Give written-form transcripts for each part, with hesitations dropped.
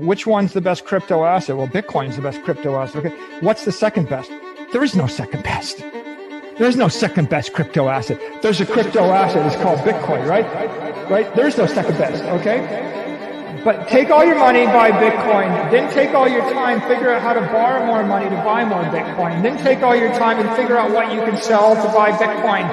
which one's the best crypto asset? Well, Bitcoin's the best crypto asset. Okay. What's the second best? There is no second best. There's no second best crypto asset. There's a crypto asset. It's called Bitcoin, right? Right? There's no second best. Okay. But take all your money, buy Bitcoin. Then take all your time, figure out how to borrow more money to buy more Bitcoin. Then take all your time and figure out what you can sell to buy Bitcoin.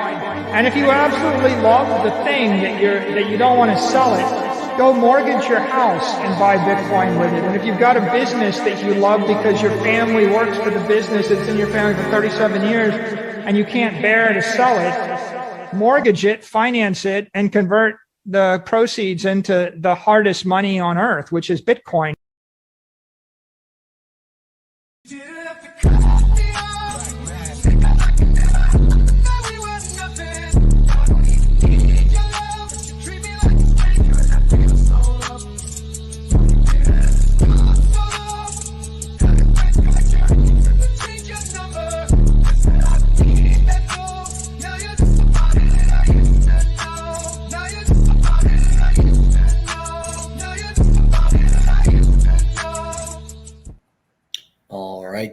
And if you absolutely love the thing that you don't want to sell it, go mortgage your house and buy Bitcoin with it. And if you've got a business that you love because your family works for the business, it's in your family for 37 years, and you can't bear to sell it, mortgage it, finance it, and convert the proceeds into the hardest money on earth, which is Bitcoin.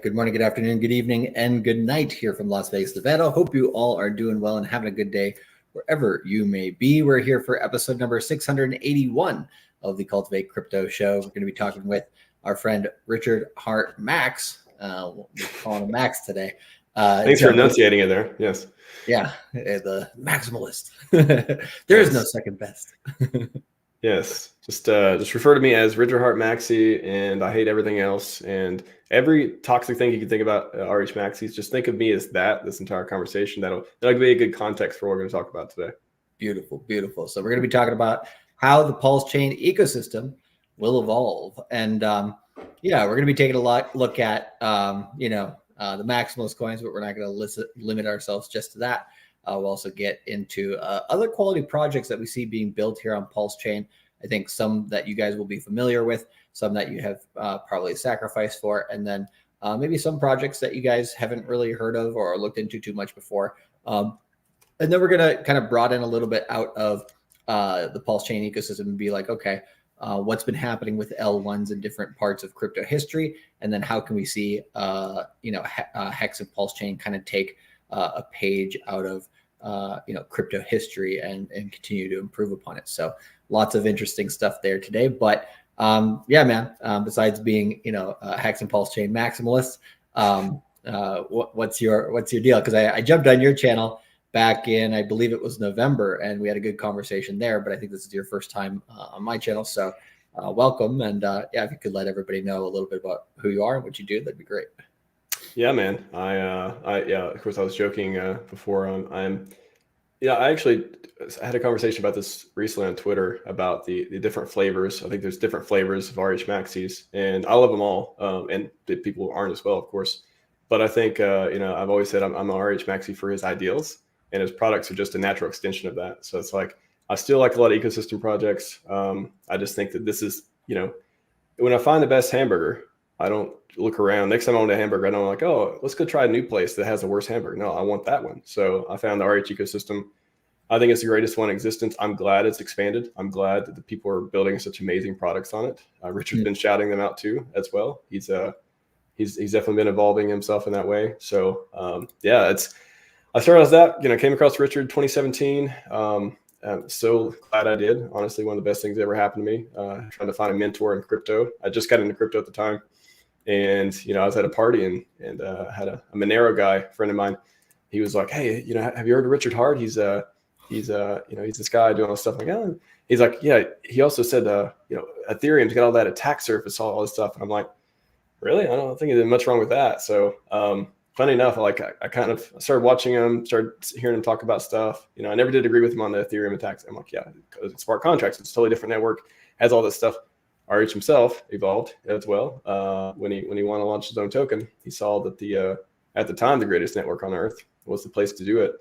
Good morning, good afternoon, good evening, and good night here from Las Vegas, Nevada. Hope you all are doing well and having a good day wherever you may be. We're here for episode number 681 of the Cultivate Crypto Show. We're going to be talking with our friend RH Max. We'll be calling him Max today. Thanks for enunciating it there. Yes. Yeah, the maximalist. There is no second best. Yes, just refer to me as RH Maxi, and I hate everything else. And every toxic thing you can think about RH Maxi, just think of me as this entire conversation. That'll be a good context for what we're going to talk about today. Beautiful, beautiful. So we're going to be talking about how the PulseChain ecosystem will evolve, and we're going to be taking a look at the maximalist coins, but we're not going to limit ourselves just to that. We'll also get into other quality projects that we see being built here on PulseChain. I think some that you guys will be familiar with, some that you have probably sacrificed for, and then maybe some projects that you guys haven't really heard of or looked into too much before. And then we're going to kind of broaden a little bit out of the PulseChain ecosystem and be like, okay, what's been happening with L1s in different parts of crypto history, and then how can we see Hex and PulseChain kind of take a page out of crypto history and continue to improve upon it. So lots of interesting stuff there today. But besides being Hex and PulseChain maximalist, what's your deal? Because I jumped on your channel back in, I believe it was November, and we had a good conversation there. But I think this is your first time on my channel, so welcome. And if you could let everybody know a little bit about who you are and what you do, that'd be great. Yeah, man. I of course I was joking before. I actually had a conversation about this recently on Twitter about the different flavors. I think there's different flavors of RH Maxis, and I love them all. And the people aren't as well, of course. But I think I've always said I'm an RH Maxi for his ideals, and his products are just a natural extension of that. So it's like I still like a lot of ecosystem projects. I just think that this is when I find the best hamburger, I don't look around. Next time I want a hamburger, I don't like, oh, let's go try a new place that has a worse hamburger. No, I want that one. So I found the RH ecosystem. I think it's the greatest one in existence. I'm glad it's expanded. I'm glad that the people are building such amazing products on it. Richard's been shouting them out too, as well. He's definitely been evolving himself in that way. So I started as that. Came across Richard 2017. I'm so glad I did. Honestly, one of the best things that ever happened to me. Trying to find a mentor in crypto. I just got into crypto at the time. And, I was at a party and had a Monero guy, friend of mine. He was like, hey, have you heard of Richard Hart? He's this guy doing all this stuff. I'm like, oh. He's like, yeah, he also said, Ethereum's got all that attack surface, all this stuff. And I'm like, really? I don't think there's much wrong with that. So, funny enough, I kind of started watching him, started hearing him talk about stuff. I never did agree with him on the Ethereum attacks. I'm like, yeah, because it's smart contracts. It's a totally different network, has all this stuff. RH himself evolved as well. When he wanted to launch his own token, he saw that at the time, the greatest network on earth was the place to do it.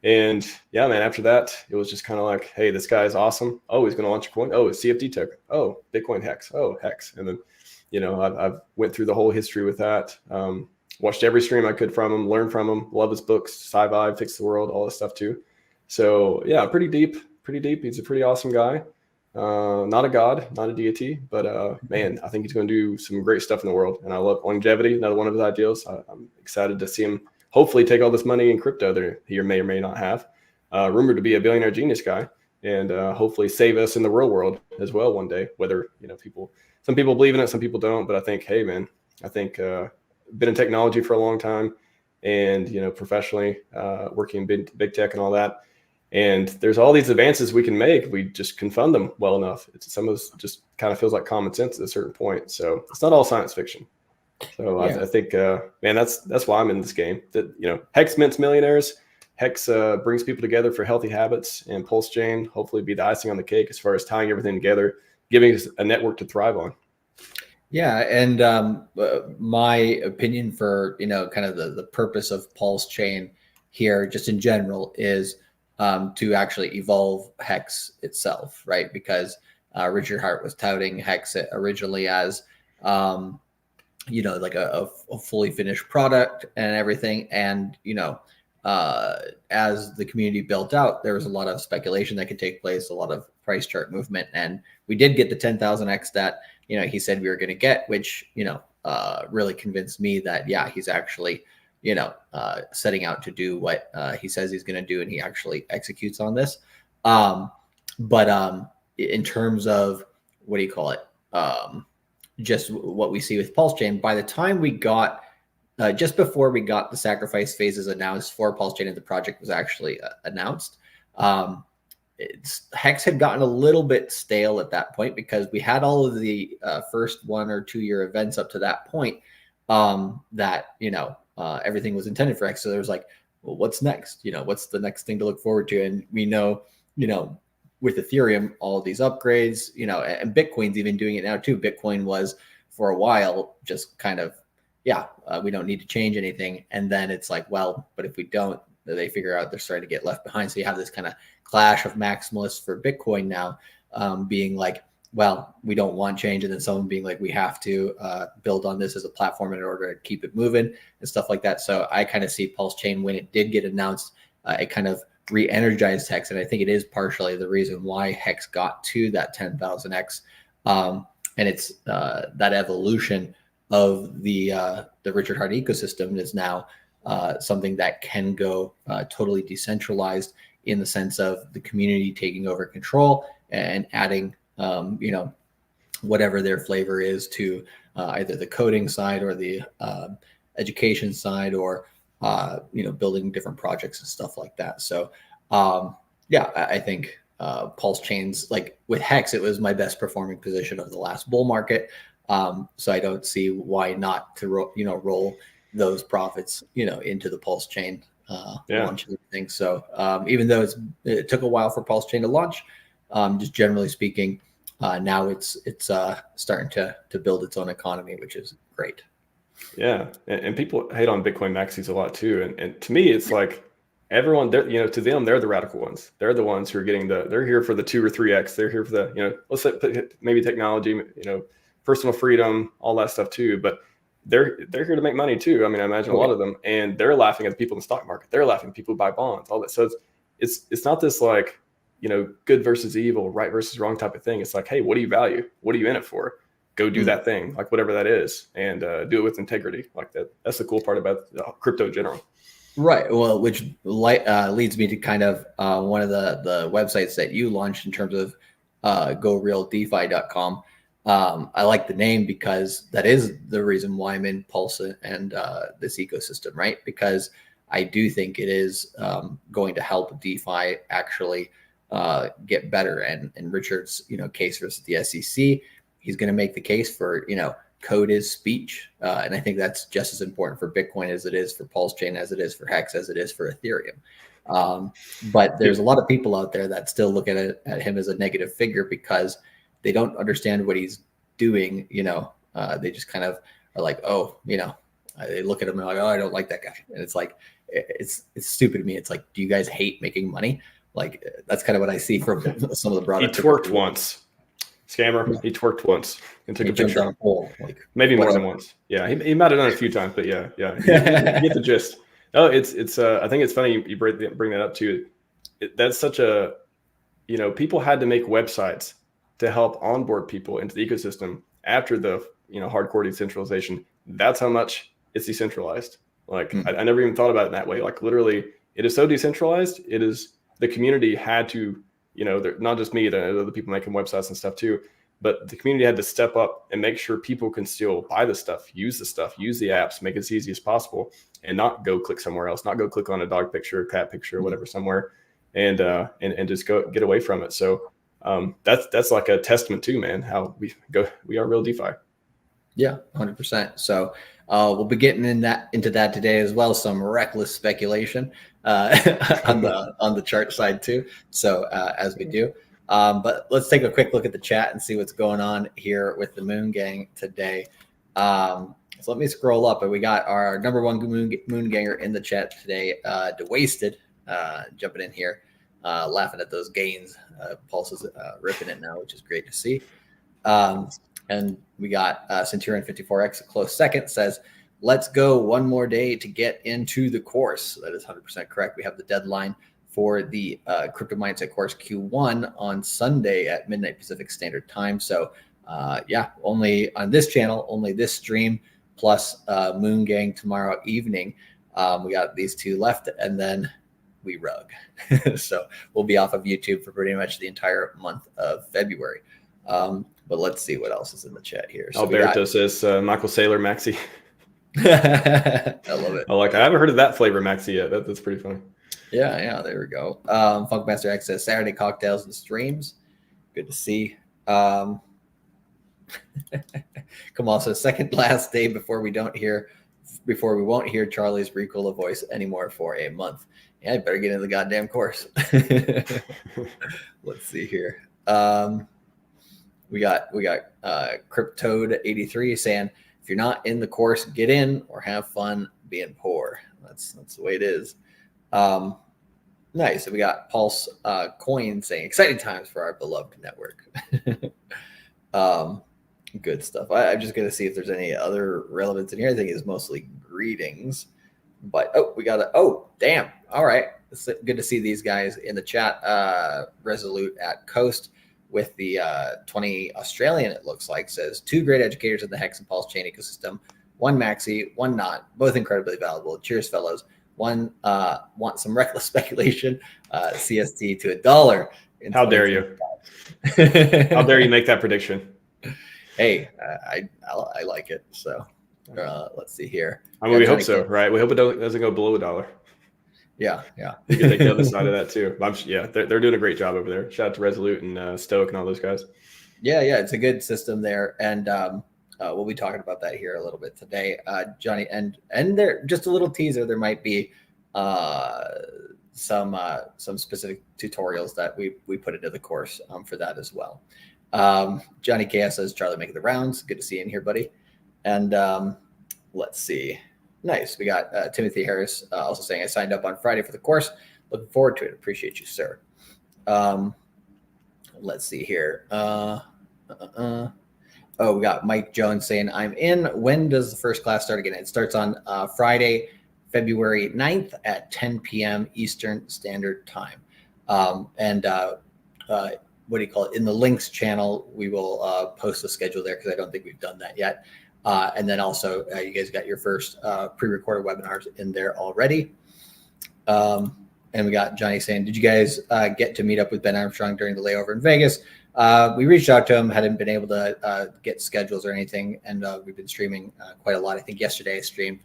And yeah, man, after that, it was just kind of like, hey, this guy is awesome. Oh, he's going to launch a coin. Oh, it's CFD token. Oh, Bitcoin Hex. Oh, Hex. And then, I've went through the whole history with that. Watched every stream I could from him, learned from him, love his books, Scivive, Fix the World, all this stuff too. So yeah, pretty deep. He's a pretty awesome guy. Not a god, not a deity, but man, I think he's going to do some great stuff in the world. And I love longevity, another one of his ideals. I'm excited to see him hopefully take all this money in crypto that he may or may not have. Rumored to be a billionaire genius guy, and hopefully save us in the real world as well one day. Whether some people believe in it, some people don't. But I think, hey man, been in technology for a long time, and professionally working in big tech and all that. And there's all these advances we can make. We just can fund them well enough. Some of this just kind of feels like common sense at a certain point. So it's not all science fiction. So yeah. I think, man, that's why I'm in this game. That Hex mints millionaires. Hex brings people together for healthy habits, and PulseChain hopefully be the icing on the cake as far as tying everything together, giving us a network to thrive on. Yeah, and my opinion for kind of the purpose of PulseChain here, just in general, is to actually evolve Hex itself, right? Because Richard Hart was touting Hex originally as like a fully finished product and everything, and as the community built out, there was a lot of speculation that could take place, a lot of price chart movement, and we did get the 10,000x that he said we were going to get, which really convinced me that he's actually setting out to do what he says he's going to do, and he actually executes on this. But in terms of what do you call it, just what we see with PulseChain, by the time we got just before we got the sacrifice phases announced for PulseChain and the project was actually announced, Hex had gotten a little bit stale at that point because we had all of the first 1 or 2 year events up to that point that everything was intended for Hex. So there was like, well, what's next? What's the next thing to look forward to? And we know, with Ethereum, all of these upgrades, and Bitcoin's even doing it now too. Bitcoin was for a while just kind of, we don't need to change anything. And then it's like, well, but if we don't, they figure out they're starting to get left behind. So you have this kind of clash of maximalists for Bitcoin now, being like, well, we don't want change. And then someone being like, we have to build on this as a platform in order to keep it moving and stuff like that. So I kind of see PulseChain, when it did get announced, it kind of re-energized Hex. And I think it is partially the reason why Hex got to that 10,000x. And it's that evolution of the Richard Hart ecosystem is now something that can go totally decentralized, in the sense of the community taking over control and adding whatever their flavor is to either the coding side or the education side, or building different projects and stuff like that. So I think PulseChain's, like with Hex, it was my best performing position of the last bull market. So I don't see why not to roll those profits into the PulseChain launch and everything. So even though it took a while for PulseChain to launch, just generally speaking, now it's starting to build its own economy, which is great. Yeah, and people hate on Bitcoin Maxis a lot too, and to me, it's like everyone, to them, they're the radical ones. They're the ones who are getting they're here for the 2 or 3x. They're here for the let's say maybe technology, personal freedom, all that stuff too. But they're here to make money too. I mean, I imagine a lot of them, and they're laughing at the people in the stock market. They're laughing at people who buy bonds, all that. So it's not this like good versus evil, right versus wrong type of thing. It's like, hey, what do you value? What are you in it for? Go do that thing, like whatever that is, and do it with integrity. Like that. That's the cool part about crypto in general. Right. Well, which leads me to kind of one of the websites that you launched in terms of GoRealDeFi.com. I like the name because that is the reason why I'm in Pulse and this ecosystem, right? Because I do think it is going to help DeFi actually get better. And Richard's case versus the SEC, he's going to make the case for code is speech, and I think that's just as important for Bitcoin as it is for PulseChain, as it is for Hex, as it is for Ethereum. But there's a lot of people out there that still look at him as a negative figure because they don't understand what he's doing. They just kind of are like, they look at him and like, oh, I don't like that guy. And it's like, it's stupid to me. It's like, do you guys hate making money? Like, that's kind of what I see from some of the broader. He twerked once. Scammer. He twerked once and took a picture. On a pole, maybe more than once. Yeah, he might have done it a few times, but yeah. You get the gist. Oh, it's. I think it's funny you bring that up too. That's such a, people had to make websites to help onboard people into the ecosystem after the hardcore decentralization. That's how much it's decentralized. Like I never even thought about it in that way. Like literally, it is so decentralized. It is the community had to, not just me, the other people making websites and stuff too, but the community had to step up and make sure people can still buy the stuff, use the apps, make it as easy as possible, and not go click somewhere else, not go click on a dog picture, cat picture, or whatever somewhere, and just go get away from it. So that's like a testament to, man, how we are real DeFi. Yeah, 100%. So we'll be getting into that today as well. Some reckless speculation on the chart side too. So as we do, but let's take a quick look at the chat and see what's going on here with the Moon Gang today. So let me scroll up, and we got our number one Moon Ganger in the chat today, DeWasted, jumping in here, laughing at those gains. Pulse is ripping it now, which is great to see. And we got Centurion 54X, a close second, says, let's go one more day to get into the course. That is 100% correct. We have the deadline for the Crypto Mindset course Q1 on Sunday at midnight Pacific Standard Time. So only on this channel, only this stream, plus Moon Gang tomorrow evening. We got these two left, and then we rug. So we'll be off of YouTube for pretty much the entire month of February. But let's see what else is in the chat here. So Alberto says Michael Saylor Maxi. I love it. I haven't heard of that flavor Maxi yet. That's pretty funny. Yeah, there we go. Funkmaster X says Saturday cocktails and streams. Good to see. Come on, so second last day before we won't hear Charlie's Ricola voice anymore for a month. Yeah, I better get into the goddamn course. Let's see here. We got Cryptoad83 saying, if you're not in the course, get in or have fun being poor. That's the way it is. Nice. So we got Pulse Coin saying, exciting times for our beloved network. Good stuff. I'm just going to see if there's any other relevance in here. I think it's mostly greetings. But damn. All right. It's good to see these guys in the chat. Resolute at Coast with the 20 Australian, it looks like, says 2 great educators in the Hex and Pulse chain ecosystem. One Maxi, one not. Both incredibly valuable. Cheers, fellows. One wants some reckless speculation. CST to $1. How dare you? How dare you make that prediction? Hey, I like it. So let's see here. I mean, we hope so, right? We hope it doesn't go below $1. Yeah. You can take the other side of that too. They're doing a great job over there. Shout out to Resolute and Stoic and all those guys. Yeah, it's a good system there, and we'll be talking about that here a little bit today, Johnny. And there, just a little teaser, there might be some specific tutorials that we put into the course for that as well. Johnny KS says, Charlie making the rounds. Good to see you in here, buddy. And let's see. Nice. We got Timothy Harris also saying, I signed up on Friday for the course. Looking forward to it. Appreciate you, sir. Let's see here. We got Mike Jones saying, I'm in. When does the first class start again? It starts on Friday, February 9th at 10 p.m. Eastern Standard Time. What do you call it? In the links channel, we will post the schedule there because I don't think we've done that yet. And then also, you guys got your first pre-recorded webinars in there already. And we got Johnny saying, did you guys get to meet up with Ben Armstrong during the layover in Vegas? We reached out to him, hadn't been able to get schedules or anything. And we've been streaming quite a lot. I think yesterday I streamed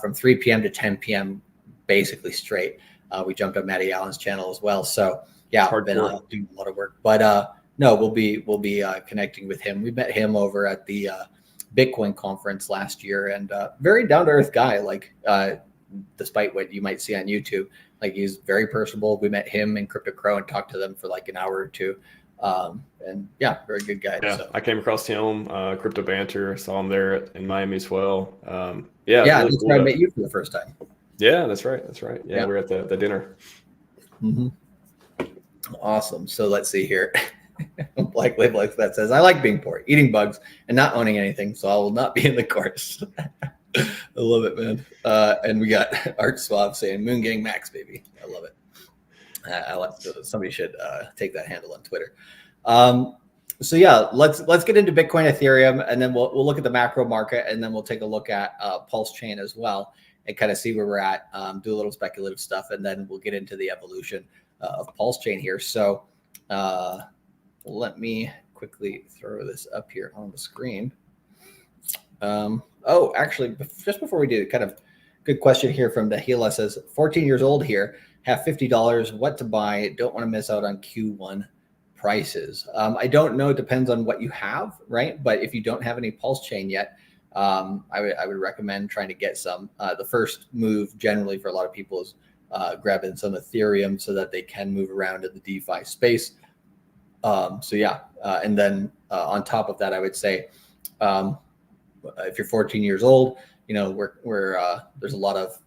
from 3 p.m. to 10 p.m. basically straight. We jumped on Matty Allen's channel as well. So yeah, I've been doing a lot of work. But no, we'll be connecting with him. We met him over at the Bitcoin conference last year, and very down-to-earth guy, like despite what you might see on YouTube. Like, he's very personable. We met him in Crypto Crow and talked to them for like an hour or two. And yeah, very good guy. Yeah, so I came across him, Crypto Banter, saw him there in Miami as well. Yeah, really that's cool where I met you for the first time. Yeah, that's right. Yeah, we were at the dinner. Mm-hmm. Awesome. So let's see here. Black Label X that says, I like being poor, eating bugs, and not owning anything, so I will not be in the course. I love it, man. And we got Art Suave saying, Moon Gang Max, baby. I love it. Somebody should take that handle on Twitter. So yeah, let's get into Bitcoin, Ethereum, and then we'll look at the macro market, and then we'll take a look at PulseChain as well, and kind of see where we're at. Do a little speculative stuff, and then we'll get into the evolution of PulseChain here. So let me quickly throw this up here on the screen. Oh, actually, just before we do, kind of good question here from Dahila says, 14 years old here, have $50. What to buy? Don't want to miss out on Q1 prices. I don't know. It depends on what you have, right? But if you don't have any PulseChain yet, I would recommend trying to get some. The first move generally for a lot of people is grabbing some Ethereum so that they can move around in the DeFi space. So yeah, and then on top of that, I would say, if you're 14 years old, you know, there's a lot of,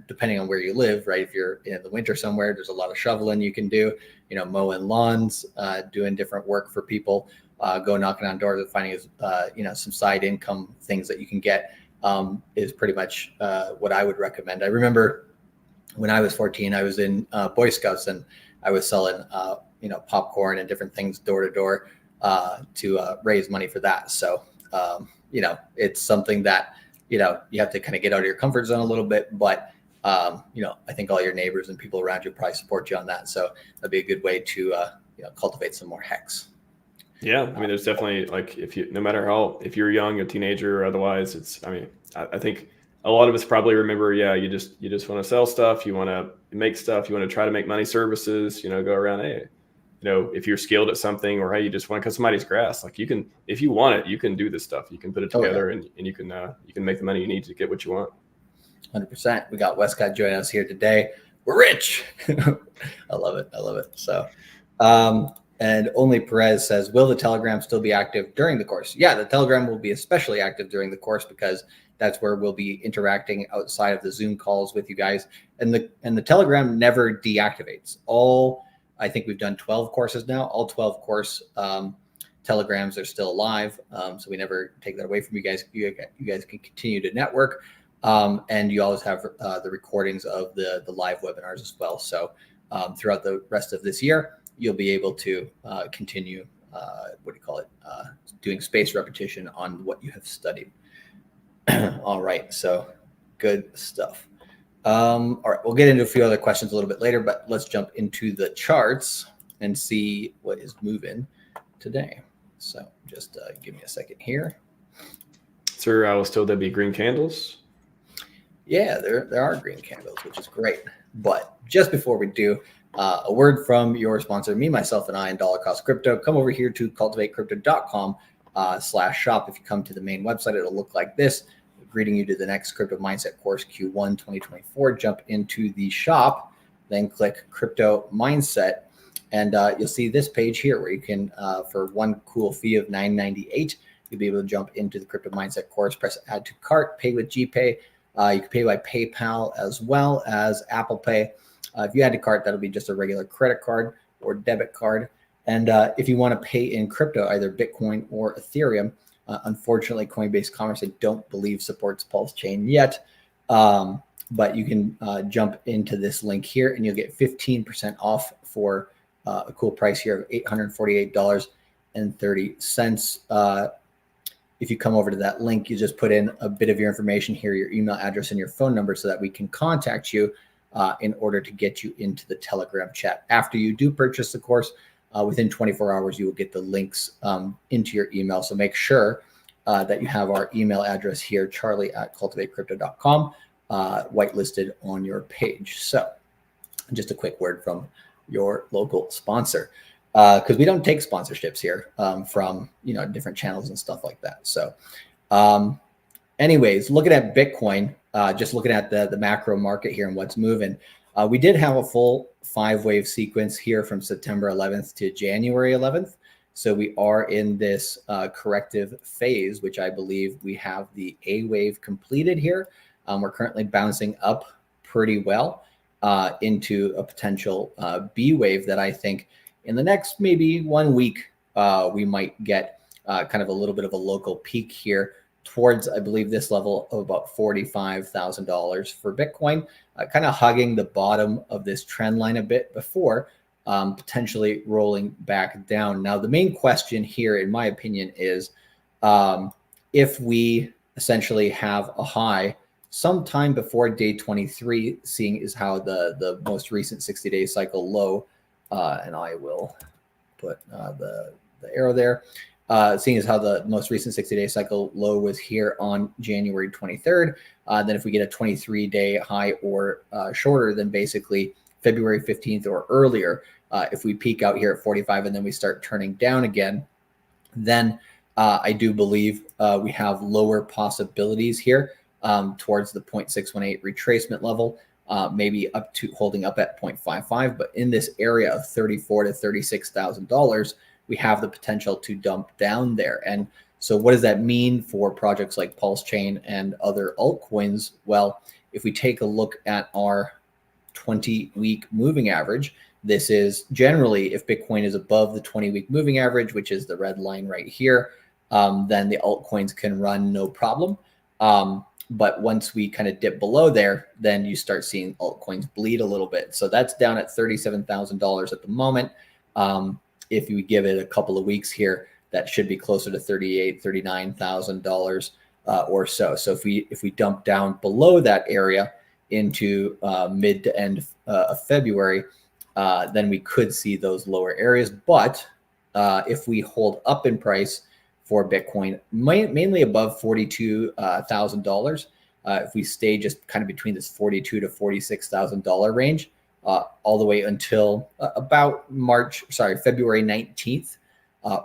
depending on where you live, right? If you're in the winter somewhere, there's a lot of shoveling you can do, you know, mowing lawns, doing different work for people, go knocking on doors and finding, you know, some side income things that you can get, is pretty much what I would recommend. I remember when I was 14, I was in Boy Scouts, and I was selling, you know, popcorn and different things door to door to raise money for that. So, you know, it's something that, you know, you have to kind of get out of your comfort zone a little bit, but, you know, I think all your neighbors and people around you probably support you on that. So that'd be a good way to, you know, cultivate some more hex. Yeah. I mean, there's definitely, like, no matter if you're young, a teenager or otherwise, I think a lot of us probably remember, yeah, you just want to sell stuff. You want to make stuff. You want to try to make money services, you know, go around, hey, you know, if you're skilled at something, or hey, you just want to cut somebody's grass, like, you can, if you want it, you can do this stuff. You can put it together, and you can make the money you need to get what you want. 100%. We got Westcott joining us here today. We're rich. I love it. So, and Only Perez says, will the Telegram still be active during the course? Yeah, the Telegram will be especially active during the course, because that's where we'll be interacting outside of the Zoom calls with you guys. And the Telegram never deactivates. I think we've done 12 courses now. All 12 course Telegrams are still alive. So we never take that away from you guys. You guys can continue to network. And you always have the recordings of the live webinars as well. So throughout the rest of this year, you'll be able to continue, doing space repetition on what you have studied. All right. So good stuff. All right, we'll get into a few other questions a little bit later, but let's jump into the charts and see what is moving today. So just give me a second here. Sir, I will still there be green candles? Yeah, there are green candles, which is great. But just before we do, a word from your sponsor, me, myself, and I, and Dollar Cost Crypto. Come over here to cultivatecrypto.com/shop. If you come to the main website, it'll look like this. Greeting you to the next Crypto Mindset course, Q1 2024. Jump into the shop, then click Crypto Mindset, and you'll see this page here where you can, for one cool fee of $9.98, you'll be able to jump into the Crypto Mindset course, press Add to Cart, pay with GPay. You can pay by PayPal as well as Apple Pay. If you add to cart, that'll be just a regular credit card or debit card. And if you want to pay in crypto, either Bitcoin or Ethereum, unfortunately, Coinbase Commerce, I don't believe, supports PulseChain yet. But you can jump into this link here, and you'll get 15% off for a cool price here of $848.30. If you come over to that link, you just put in a bit of your information here, your email address and your phone number, so that we can contact you in order to get you into the Telegram chat. After you do purchase the course, within 24 hours, you will get the links into your email. So make sure that you have our email address here, charlie@cultivatecrypto.com, whitelisted on your page. So just a quick word from your local sponsor, because we don't take sponsorships here from, you know, different channels and stuff like that. So anyways, looking at Bitcoin, just looking at the macro market here and what's moving. We did have a full 5-wave sequence here from September 11th to January 11th. So we are in this corrective phase, which I believe we have the A wave completed here. We're currently bouncing up pretty well into a potential B wave that I think in the next maybe 1 week, we might get kind of a little bit of a local peak here towards, I believe, this level of about $45,000 for Bitcoin, kind of hugging the bottom of this trend line a bit before potentially rolling back down. Now, the main question here, in my opinion, is if we essentially have a high sometime before day 23, seeing is how the most recent 60-day cycle low, and I will put the arrow there, seeing as how the most recent 60-day cycle low was here on January 23rd, then if we get a 23-day high or shorter, then basically February 15th or earlier, if we peak out here at 45 and then we start turning down again, then I do believe we have lower possibilities here towards the 0.618 retracement level, maybe up to holding up at 0.55. But in this area of $34,000 to $36,000, we have the potential to dump down there. And so what does that mean for projects like PulseChain and other altcoins? Well, if we take a look at our 20-week moving average, this is generally if Bitcoin is above the 20-week moving average, which is the red line right here, then the altcoins can run no problem. But once we kind of dip below there, then you start seeing altcoins bleed a little bit. So that's down at $37,000 at the moment. If you give it a couple of weeks here, that should be closer to $38,000, $39,000 or so. So if we dump down below that area into mid to end of February, then we could see those lower areas. But if we hold up in price for Bitcoin, mainly above $42,000, if we stay just kind of between this $42,000 to $46,000 range, all the way until about February 19th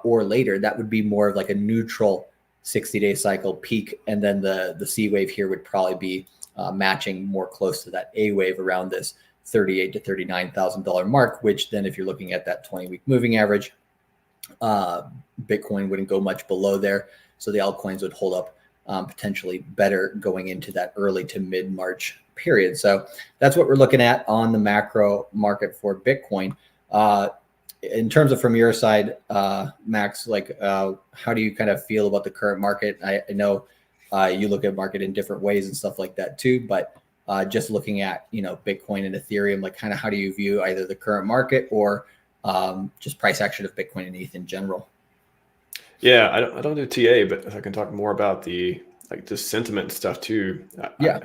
or later, that would be more of like a neutral 60-day cycle peak. And then the C wave here would probably be matching more close to that A wave around this $38,000 to $39,000 mark, which then if you're looking at that 20-week moving average, Bitcoin wouldn't go much below there. So the altcoins would hold up potentially better going into that early to mid-March period. So that's what we're looking at on the macro market for Bitcoin. In terms of from your side, Max, like how do you kind of feel about the current market? I know you look at market in different ways and stuff like that too, but just looking at, Bitcoin and Ethereum, like kind of how do you view either the current market or just price action of Bitcoin and ETH in general? Yeah, I don't do TA, but I can talk more about the just sentiment stuff too. Yeah.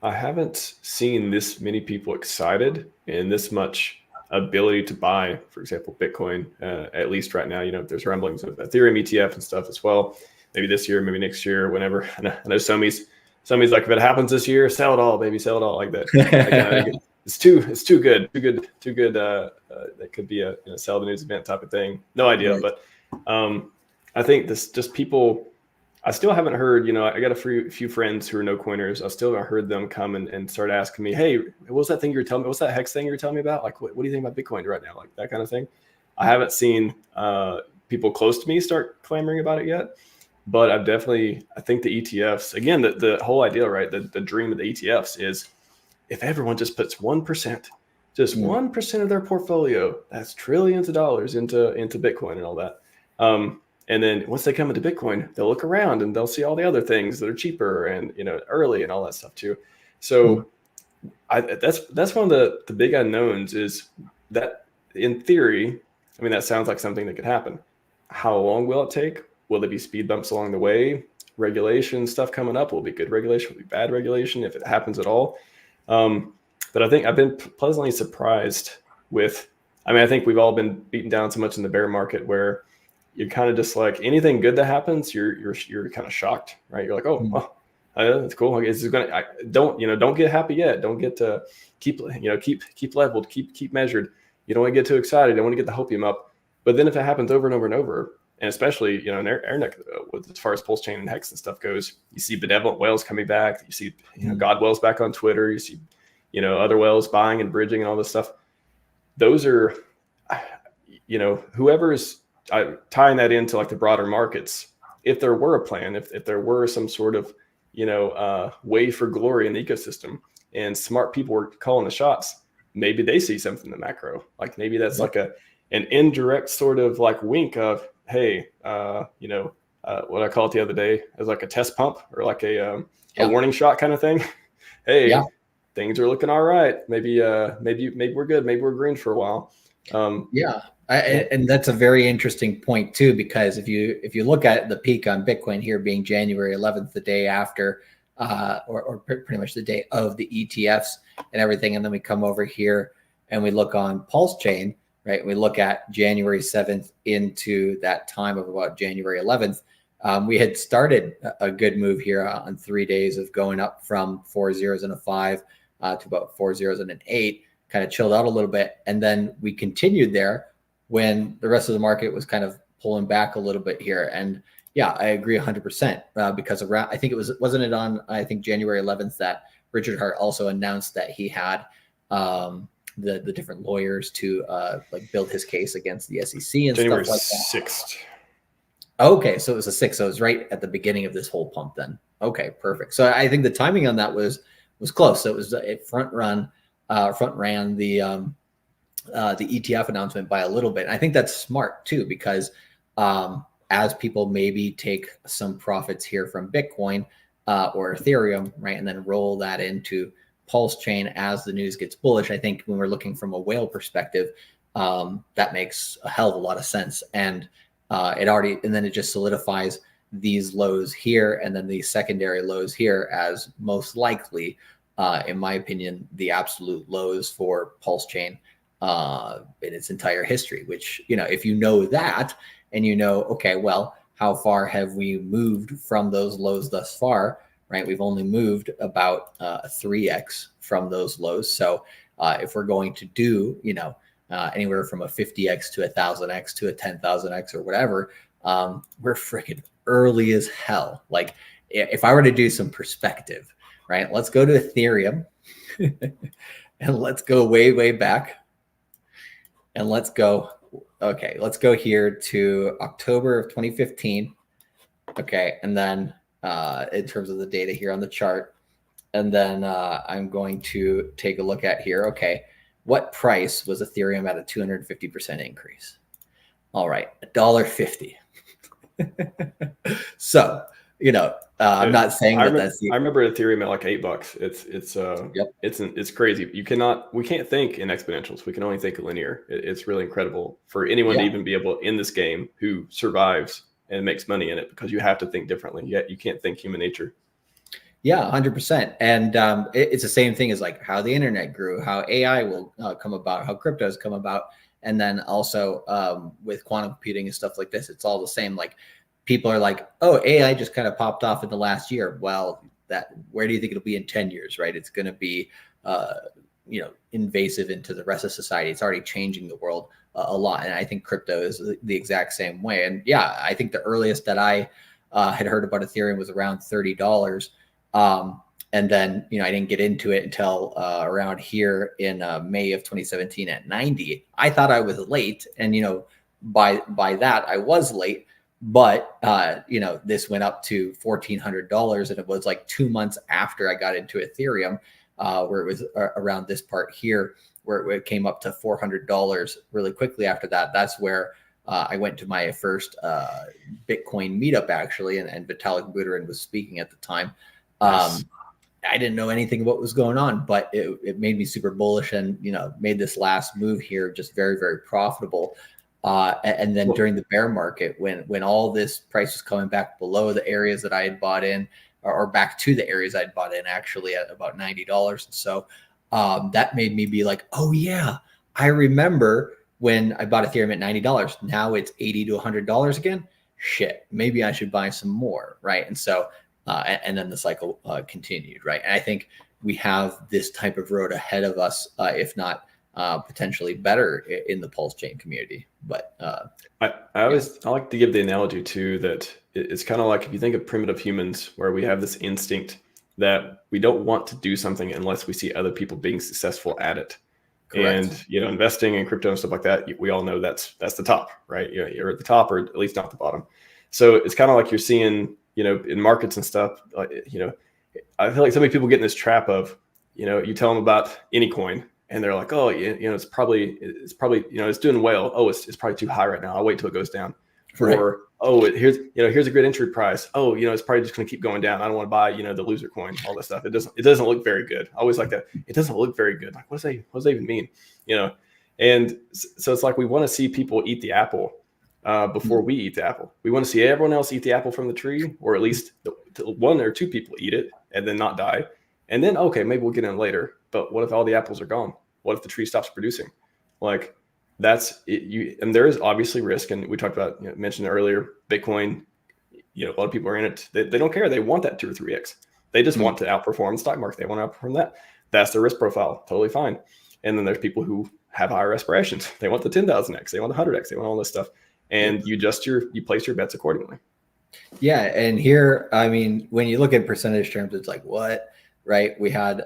I haven't seen this many people excited and this much ability to buy, for example, Bitcoin, at least right now. There's rumblings of Ethereum ETF and stuff as well. Maybe this year, maybe next year, whenever. I know somebody's like, if it happens this year, sell it all, baby, sell it all, like that. I think it's too good. That could be a sell the news event type of thing. No idea, right. But I think this just people. I still haven't heard. I got a few friends who are no coiners. I still haven't heard them come and start asking me, "Hey, what was that thing you were telling me? What's that Hex thing you were telling me about? Like, what do you think about Bitcoin right now? Like that kind of thing." I haven't seen people close to me start clamoring about it yet. But I think the ETFs, again, the whole idea, right? The dream of the ETFs is if everyone just puts 1%, just 1% of their portfolio, that's trillions of dollars into Bitcoin and all that. And then once they come into Bitcoin, they'll look around and they'll see all the other things that are cheaper and, early and all that stuff too. So that's one of the big unknowns is that in theory, that sounds like something that could happen. How long will it take? Will there be speed bumps along the way? Regulation stuff coming up? Will it be good regulation? Will it be bad regulation if it happens at all? But I think I've been pleasantly surprised with, I think we've all been beaten down so much in the bear market where you're kind of just like anything good that happens, you're kind of shocked, right? You're like, oh, well, that's cool. It's gonna, don't get happy yet. Don't get to keep leveled, keep measured. You don't want to get too excited. You don't want to get the hopium up. But then if it happens over and over and over, and especially, in our neck, as far as PulseChain and Hex and stuff goes, you see benevolent whales coming back. You see, God whales back on Twitter. You see, other whales buying and bridging and all this stuff. Those are, whoever's tying that into like the broader markets. If there were a plan, if there were some sort of, way for glory in the ecosystem and smart people were calling the shots, maybe they see something in the macro. Like maybe that's like an indirect sort of like wink of, hey, what I call it the other day is like a test pump or like a warning shot kind of thing. Hey, things are looking all right. Maybe we're good. Maybe we're green for a while. Yeah. And that's a very interesting point too, because if you look at the peak on Bitcoin here being January 11th, the day after, or pretty much the day of the ETFs and everything, and then we come over here and we look on PulseChain, right? We look at January 7th into that time of about January 11th. We had started a good move here on 3 days of going up from 4 zeros and a 5 to about 4 zeros and an 8, kind of chilled out a little bit. And then we continued there when the rest of the market was kind of pulling back a little bit here. And yeah, I agree 100% because around, I think wasn't it on, I think January 11th that Richard Hart also announced that he had the different lawyers to like build his case against the SEC and January stuff like that. 6th. Okay, so it was a 6. So it was right at the beginning of this whole pump then. Okay, perfect. So I think the timing on that was close. So it front ran the ETF announcement by a little bit. And I think that's smart too, because as people maybe take some profits here from Bitcoin or Ethereum, right, and then roll that into PulseChain as the news gets bullish, I think when we're looking from a whale perspective, that makes a hell of a lot of sense. And then it just solidifies these lows here and then these secondary lows here as most likely, in my opinion, the absolute lows for PulseChain in its entire history, which, if you know that and okay, well, how far have we moved from those lows thus far, right? We've only moved about 3x from those lows. So if we're going to do, anywhere from a 50x to a 1000x to a 10,000x or whatever, we're freaking early as hell. Like if I were to do some perspective, right? Let's go to Ethereum and let's go way, way back. And let's go here to October of 2015. Okay. And then in terms of the data here on the chart, and then I'm going to take a look at here. Okay. What price was Ethereum at a 250% increase? All right. $1.50. So, I'm not saying that's the. I remember Ethereum at like $8. It's crazy. We can't think in exponentials. We can only think linear. It's really incredible for anyone to even be able in this game who survives and makes money in it, because you have to think differently. Yet you can't think human nature. Yeah, 100%. And it's the same thing as like how the internet grew, how AI will come about, how crypto has come about. And then also with quantum computing and stuff like this, it's all the same. Like people are like, oh, AI just kind of popped off in the last year. Well, where do you think it'll be in 10 years, right? It's going to be, invasive into the rest of society. It's already changing the world a lot. And I think crypto is the exact same way. And yeah, I think the earliest that I had heard about Ethereum was around $30. And then, I didn't get into it until around here in May of 2017 at 90. I thought I was late. And, by that I was late. But, this went up to $1,400, and it was like 2 months after I got into Ethereum, where it was around this part here, where it came up to $400 really quickly after that. That's where I went to my first Bitcoin meetup, actually, and Vitalik Buterin was speaking at the time. Nice. I didn't know anything about what was going on, but it made me super bullish and, made this last move here just very, very profitable. And then during the bear market, when all this price was coming back below the areas that I had bought in, or back to the areas I'd bought in actually at about $90. And so that made me be like, oh yeah, I remember when I bought Ethereum at $90. Now it's $80 to $100 again. Shit, maybe I should buy some more, right? And so and then the cycle continued, right? And I think we have this type of road ahead of us, if not potentially better in the PulseChain community. But I like to give the analogy too that it's kind of like if you think of primitive humans, where we have this instinct that we don't want to do something unless we see other people being successful at it. Correct. And investing in crypto and stuff like that, we all know that's the top, right? You're at the top, or at least not the bottom. So it's kind of like you're seeing, in markets and stuff, I feel like so many people get in this trap of, you tell them about any coin and they're like, oh, it's probably, it's doing well. Oh, it's probably too high right now. I'll wait till it goes down. Right. Or, oh, here's a good entry price. Oh, it's probably just going to keep going down. I don't want to buy, the loser coin, all this stuff. It doesn't look very good. I always like that. It doesn't look very good. Like, what does that even mean? And so it's like we want to see people eat the apple before we eat the apple. We want to see everyone else eat the apple from the tree, or at least one or two people eat it and then not die. And then, okay, maybe we'll get in later. But what if all the apples are gone? What if the tree stops producing? Like that's it. And there is obviously risk. And we talked about, mentioned earlier, Bitcoin, a lot of people are in it. They don't care. They want that 2 or 3x. They just want to outperform the stock market. They want to outperform that. That's their risk profile. Totally fine. And then there's people who have higher aspirations. They want the 10,000x. They want the 100x. They want all this stuff. And you place your bets accordingly. Yeah. And here, I mean, when you look at percentage terms, it's like, what? Right. We had,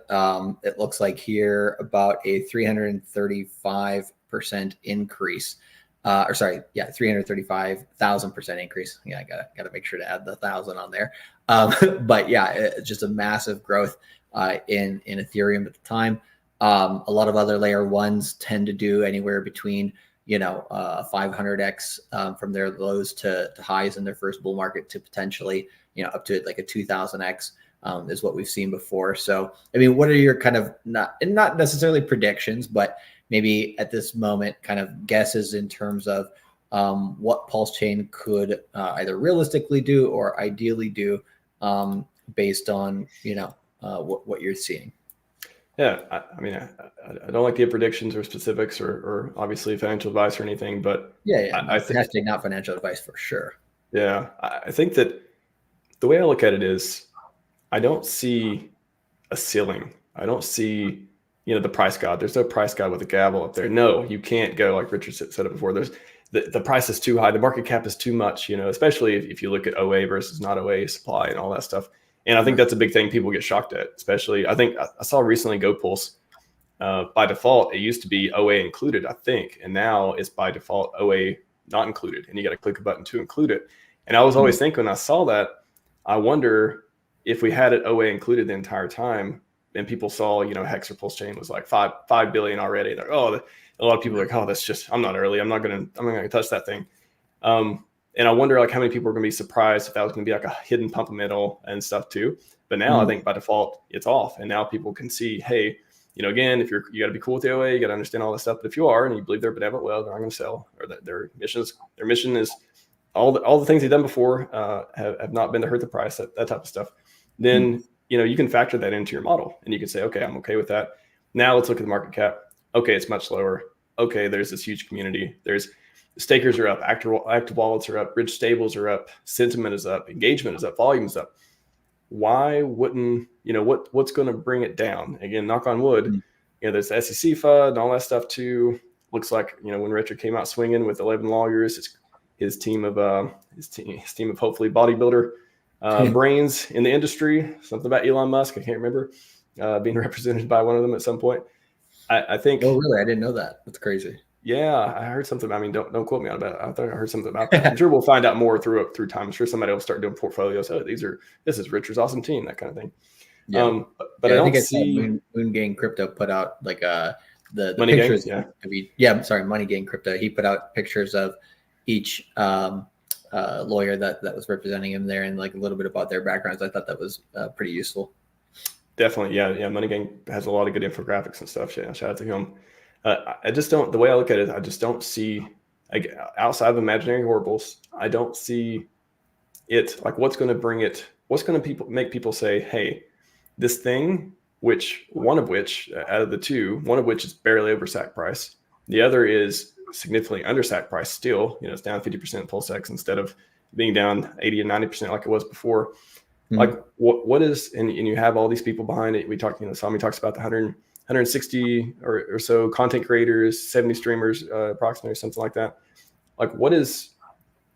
it looks like here about a 335% increase. 335,000% increase. Yeah, I gotta make sure to add the 1,000 on there. But yeah, it's just a massive growth in Ethereum at the time. A lot of other layer ones tend to do anywhere between 500x from their lows to highs in their first bull market to potentially up to like a 2,000x is what we've seen before. So I mean, what are your kind of not necessarily predictions, but maybe at this moment kind of guesses in terms of what PulseChain could either realistically do or ideally do based on what you're seeing? Yeah, I mean, I don't like to give predictions or specifics or obviously financial advice or anything, but I think hashtag not financial advice for sure. Yeah, I think that the way I look at it is, I don't see a ceiling. I don't see the price god. There's no price god with a gavel up there. No, you can't go like Richard said it before. There's the price is too high. The market cap is too much. Especially if you look at OA versus not OA supply and all that stuff. And I think that's a big thing people get shocked at, especially I think I saw recently GoPulse by default, it used to be OA included, I think. And now it's by default OA not included. And you got to click a button to include it. And I was always thinking when I saw that, I wonder if we had it OA included the entire time and people saw, Hex or PulseChain was like 5 billion already. They're, a lot of people are like, oh, that's just, I'm not early. I'm not going to touch that thing. And I wonder like how many people are going to be surprised if that was going to be like a hidden pump middle and stuff too. But now I think by default it's off, and now people can see, hey, again, if you got to be cool with the OA, you got to understand all this stuff. But if you are and you believe they're benevolent, well, they're not going to sell, or that their mission is all the things they've done before have not been to hurt the price, that type of stuff. Then you can factor that into your model, and you can say, okay, I'm okay with that. Now let's look at the market cap. Okay, it's much lower. Okay, there's this huge community. There's stakers are up, active wallets are up, rich stables are up, sentiment is up, engagement is up, volume is up. Why wouldn't, what's going to bring it down? Again, knock on wood, there's the SEC FUD and all that stuff too. Looks like, when Richard came out swinging with 11 lawyers, his team of hopefully bodybuilder brains in the industry, something about Elon Musk, I can't remember, being represented by one of them at some point. I think. Oh, really? I didn't know that. That's crazy. Yeah, I heard something. I mean, don't quote me on that. I thought I heard something about that. I'm sure we'll find out more through time. I'm sure somebody will start doing portfolios. Oh, this is Richard's awesome team, that kind of thing. Yeah. But I don't see Moon Gang Crypto put out like the Money pictures. Gang, I'm sorry, Money Gang Crypto. He put out pictures of each lawyer that was representing him there, and like a little bit about their backgrounds. I thought that was pretty useful. Definitely, yeah. Money Gang has a lot of good infographics and stuff. Yeah, shout out to him. I just don't, the way I look at it, I just don't see, like, outside of imaginary horribles, I don't see it, like, what's going to make people say, hey, this thing, one of which out of the two, one of which is barely over SAC price. The other is significantly under SAC price still, it's down 50% PulseX instead of being down 80 and 90% like it was before. Like what is, and you have all these people behind it. We talked, Sami talks about the 160 or so content creators, 70 streamers, approximately, something like that. Like, what is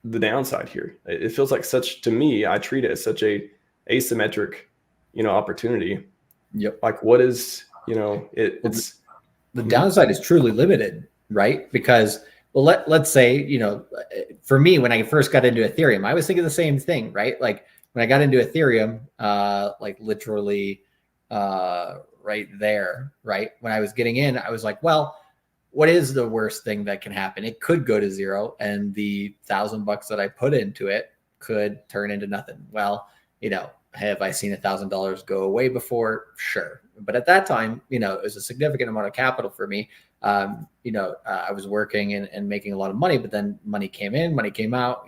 the downside here? It feels like to me, I treat it as such a asymmetric, opportunity. Yep. Like, what is, it's the downside is truly limited, right? Because, well, let's say, for me, when I first got into Ethereum, I was thinking the same thing, right? Like when I got into Ethereum, like literally, right there, right? When I was getting in, I was like, well, what is the worst thing that can happen? It could go to zero, and the $1,000 that I put into it could turn into nothing. Well, have I seen $1,000 go away before? Sure. But at that time, it was a significant amount of capital for me. I was working and making a lot of money, but then money came in, money came out,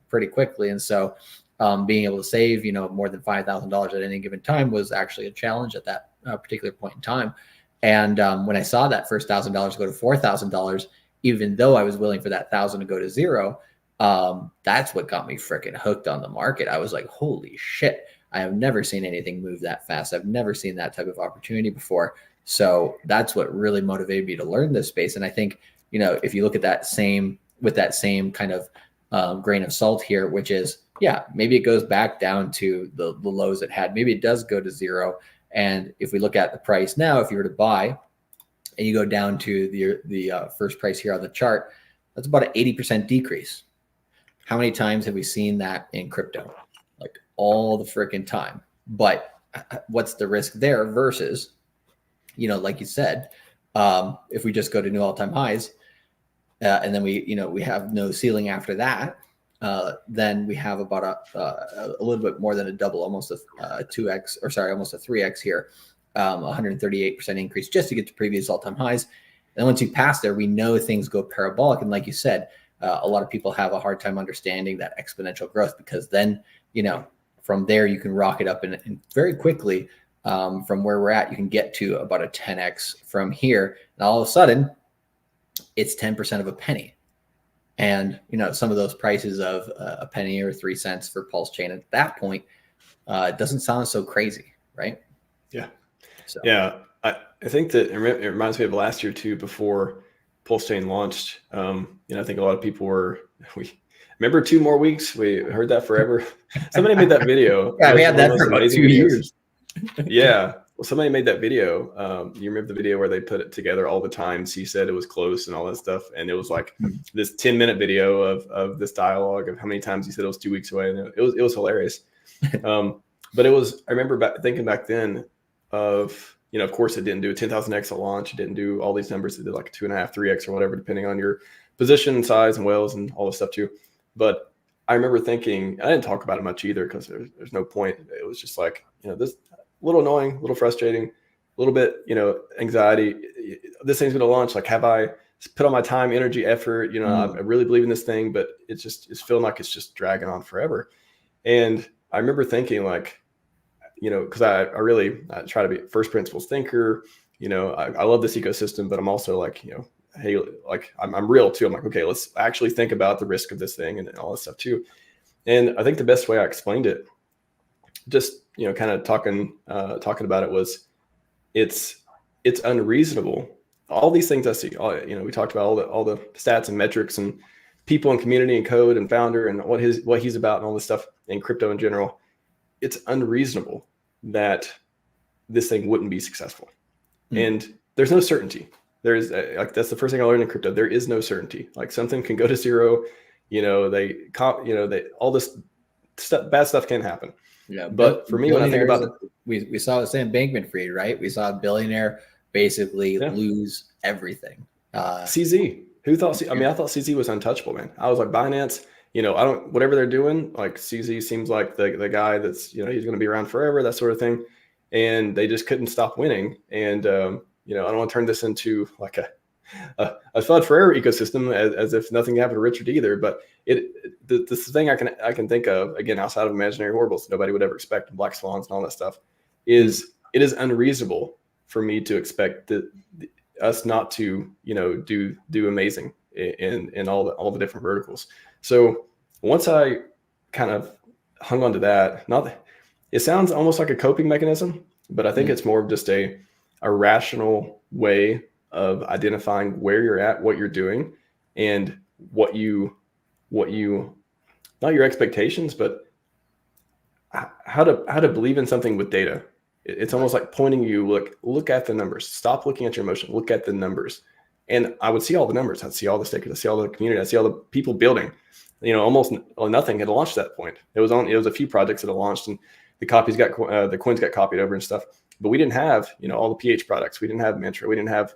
pretty quickly. And so being able to save, more than $5,000 at any given time was actually a challenge at that particular point in time. And when I saw that first $1,000 go to $4,000, even though I was willing for that 1,000 to go to zero, that's what got me freaking hooked on the market. I was like, holy shit, I have never seen anything move that fast. I've never seen that type of opportunity before. So that's what really motivated me to learn this space. And I think, if you look at that same kind of grain of salt here, which is, yeah, maybe it goes back down to the lows it had. Maybe it does go to zero. And if we look at the price now, if you were to buy and you go down to the first price here on the chart, that's about an 80% decrease. How many times have we seen that in crypto? Like all the freaking time. But what's the risk there versus, like you said, if we just go to new all-time highs and then we have no ceiling after that, then we have about a little bit more than a double, almost a 2x, or sorry, almost a 3x here, 138% increase just to get to previous all-time highs. And once you pass there, we know things go parabolic. And like you said, a lot of people have a hard time understanding that exponential growth, because then, from there you can rocket up and very quickly from where we're at, you can get to about a 10x from here. And all of a sudden it's 10% of a penny. And, some of those prices of a penny or 3 cents for PulseChain at that point, it doesn't sound so crazy, right? Yeah. So. Yeah. I think that it reminds me of last year too, before PulseChain launched. I think a lot of people we remember 2 more weeks. We heard that forever. Somebody made that video. Yeah, we had that for about 2 years. Yeah. Well, somebody made that video. You remember the video where they put it together all the times he said it was close and all that stuff. And it was like this 10-minute video of this dialogue of how many times he said it was 2 weeks away. And it was hilarious. But I remember thinking back then of, of course it didn't do a 10,000x at launch. It didn't do all these numbers. It did like a 2.5, 3x or whatever, depending on your position, size, and whales and all this stuff too. But I remember thinking, I didn't talk about it much either because there's no point. It was just like, this a little annoying, a little frustrating, a little bit, anxiety. This thing's going to launch. Like, have I put all my time, energy, effort? I really believe in this thing, but it's feeling like it's just dragging on forever. And I remember thinking like, because I try to be a first principles thinker. I love this ecosystem, but I'm also like, hey, like I'm real too. I'm like, okay, let's actually think about the risk of this thing and all this stuff too. And I think the best way I explained it, just kind of talking about it, was it's unreasonable. All these things I see, we talked about all the stats and metrics and people and community and code and founder and what he's about and all this stuff in crypto in general. It's unreasonable that this thing wouldn't be successful. And there's no certainty. There's that's the first thing I learned in crypto. There is no certainty. Like something can go to zero, all this stuff, bad stuff can happen. Yeah. But for me, when I think about it, we saw the Sam Bankman-Fried, right? We saw a billionaire basically lose everything. CZ, who thought, I thought CZ was untouchable, man. I was like, Binance, whatever they're doing, like CZ seems like the guy that's, he's going to be around forever, that sort of thing. And they just couldn't stop winning. And, I don't want to turn this into like a FUD forever ecosystem as if nothing happened to Richard either. But this thing I can think of, again, outside of imaginary horribles, nobody would ever expect, black swans and all that stuff, is it is unreasonable for me to expect us not to, do amazing in all the different verticals. So once I kind of hung on to that, it sounds almost like a coping mechanism, but I think it's more of just a rational way of identifying where you're at, what you're doing, and what you not your expectations, but how to believe in something with data. It's almost like pointing you, look at the numbers. Stop looking at your emotion. Look at the numbers. And I would see all the numbers. I'd see all the stickers. I'd see all the community. I'd see all the people building. Almost nothing had launched at that point. It was a few projects that had launched, and the coins got copied over and stuff. But we didn't have, all the PH products. We didn't have Mantra. We didn't have,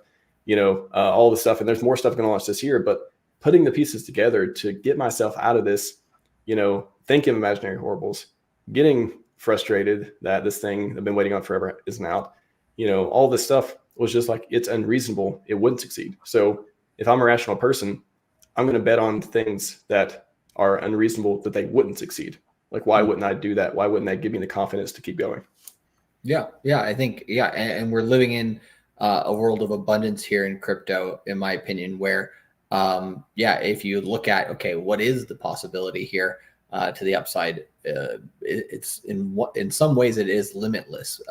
all the stuff. And there's more stuff going to launch this year. But putting the pieces together to get myself out of this, thinking imaginary horribles, getting frustrated that this thing I've been waiting on forever isn't out, all this stuff. was just like, it's unreasonable, it wouldn't succeed. So if I'm a rational person, I'm going to bet on things that are unreasonable, that they wouldn't succeed. Like, why wouldn't I do that? Why wouldn't that give me the confidence to keep going? Yeah, I think, and we're living in a world of abundance here in crypto, in my opinion, where, if you look at, okay, what is the possibility here to the upside? It's in some ways it is limitless.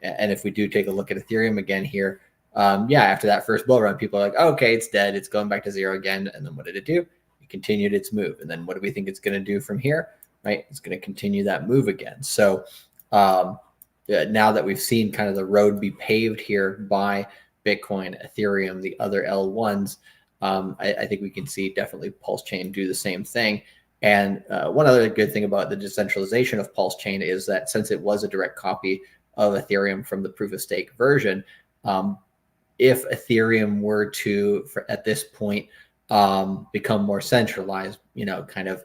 And if we do take a look at Ethereum again here, after that first bull run, people are like, oh, okay, it's dead. It's going back to zero again. And then what did it do? It continued its move. And then what do we think it's going to do from here? Right? It's going to continue that move again. So now that we've seen kind of the road be paved here by Bitcoin, Ethereum, the other L1s, I think we can see definitely PulseChain do the same thing. And one other good thing about the decentralization of PulseChain is that since it was a direct copy of Ethereum from the proof of stake version, if Ethereum were to, at this point, become more centralized, kind of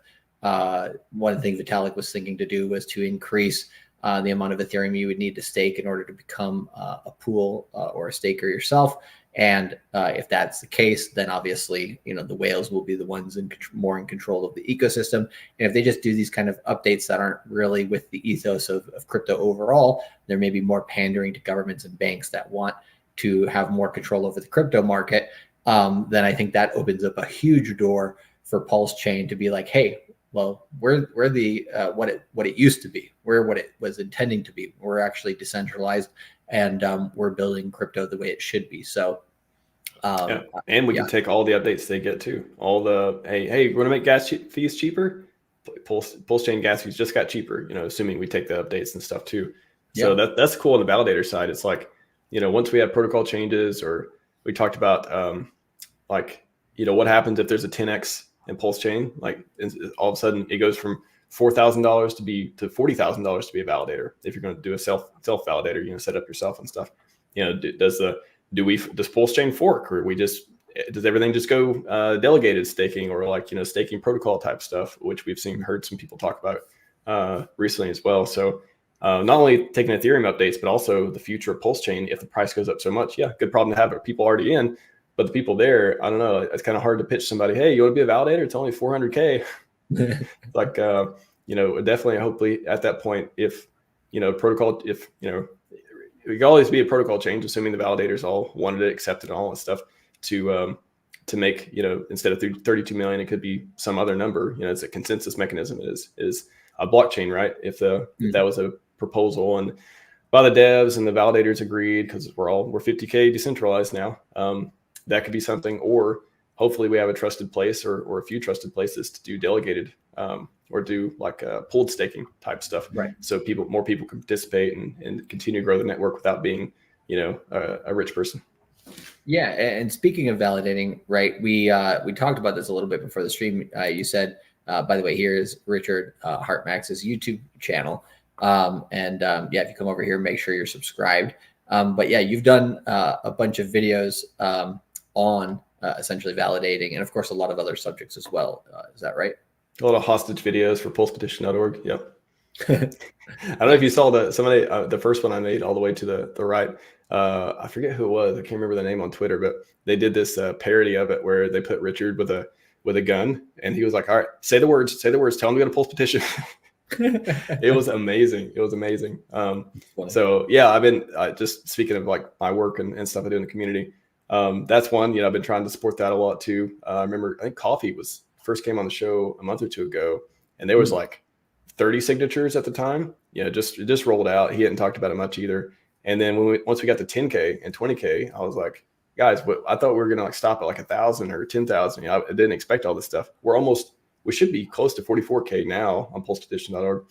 one thing Vitalik was thinking to do was to increase the amount of Ethereum you would need to stake in order to become a pool or a staker yourself. And if that's the case, then obviously, the whales will be the ones more in control of the ecosystem. And if they just do these kind of updates that aren't really with the ethos of crypto overall, there may be more pandering to governments and banks that want to have more control over the crypto market. Then I think that opens up a huge door for PulseChain to be like, hey, well, we're the what it used to be. We're what it was intending to be. We're actually decentralized, and we're building crypto the way it should be. So, and we can take all the updates they get too. All the hey, we want to make gas fees cheaper. PulseChain gas fees just got cheaper. Assuming we take the updates and stuff too. So that's cool on the validator side. It's like, once we have protocol changes, or we talked about what happens if there's a 10x in PulseChain, like all of a sudden it goes from $4,000 to $40,000 to be a validator. If you're going to do a self validator, set up yourself and stuff. Does PulseChain fork, or does everything just go delegated staking, or staking protocol type stuff, which we've heard some people talk about recently as well. So not only taking Ethereum updates, but also the future of PulseChain. If the price goes up so much, good problem to have. People already in. But the people there, I don't know, it's kind of hard to pitch somebody, hey, you want to be a validator? It's only $400K. Definitely, hopefully at that point, if, protocol, it could always be a protocol change, assuming the validators all wanted it, accepted all that stuff, to make, instead of 32 million, it could be some other number. It's a consensus mechanism. It is a blockchain, right? If that was a proposal and by the devs and the validators agreed, because we're 50K decentralized now. That could be something, or hopefully we have a trusted place or a few trusted places to do delegated or do like pooled staking type stuff. Right. So more people can participate and continue to grow the network without being, a rich person. Yeah. And speaking of validating, right, we talked about this a little bit before the stream. You said, by the way, here is Richard RHMax's YouTube channel. If you come over here, make sure you're subscribed. You've done a bunch of videos on essentially validating, and of course a lot of other subjects as well. Is that right? A lot of hostage videos for pulsepetition.org. Yep. I don't know if you saw the first one I made all the way to the right. I forget who it was. I can't remember the name on Twitter, but they did this parody of it where they put Richard with a gun, and he was like, all right, say the words, tell him to go to Pulse Petition. It was amazing. I've been just speaking of like my work and stuff I do in the community. That's one, I've been trying to support that a lot too. I remember, I think Coffee first came on the show a month or two ago, and there was like 30 signatures at the time. Just rolled out. He hadn't talked about it much either. And then once we got to 10K and 20K, I was like, guys, I thought we were going to stop at like 1,000 or 10,000. I didn't expect all this stuff. We should be close to 44K now on pulsepetition.org.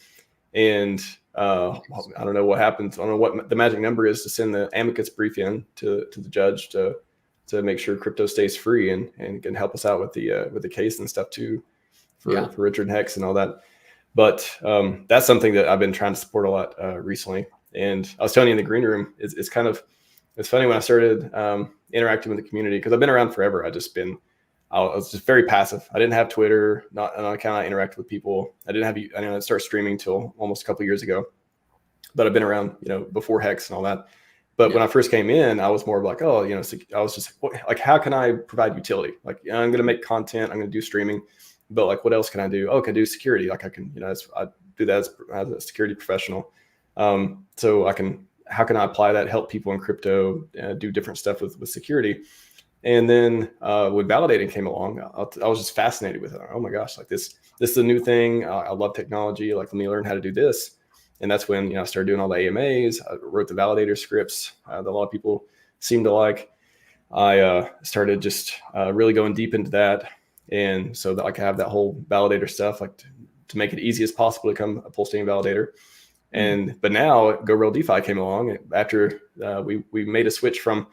And I don't know what happens. I don't know what the magic number is to send the amicus brief in to the judge to make sure crypto stays free and can help us out with the case and stuff too for Richard Hex and all that. But that's something that I've been trying to support a lot recently. And I was telling you in the green room, it's funny when I started interacting with the community, because I've been around forever. I was just very passive. I didn't have Twitter, not an account. I interacted with people. I didn't start streaming till almost a couple of years ago, but I've been around, before Hex and all that. But when I first came in, I was more like, oh, I was just like, how can I provide utility? Like, I'm going to make content, I'm going to do streaming, but like, what else can I do? Oh, I can do security. Like I can, I do that as a security professional. So how can I apply that, help people in crypto, do different stuff with security? And then when validating came along, I was just fascinated with it. Oh my gosh, like this is a new thing. I love technology. Like, let me learn how to do this. And that's when, I started doing all the AMAs. I wrote the validator scripts that a lot of people seem to like. I started just really going deep into that. And so that I could have that whole validator stuff, like to make it easy as possible to become a PulseChain validator. But now Go Real DeFi came along after we made a switch from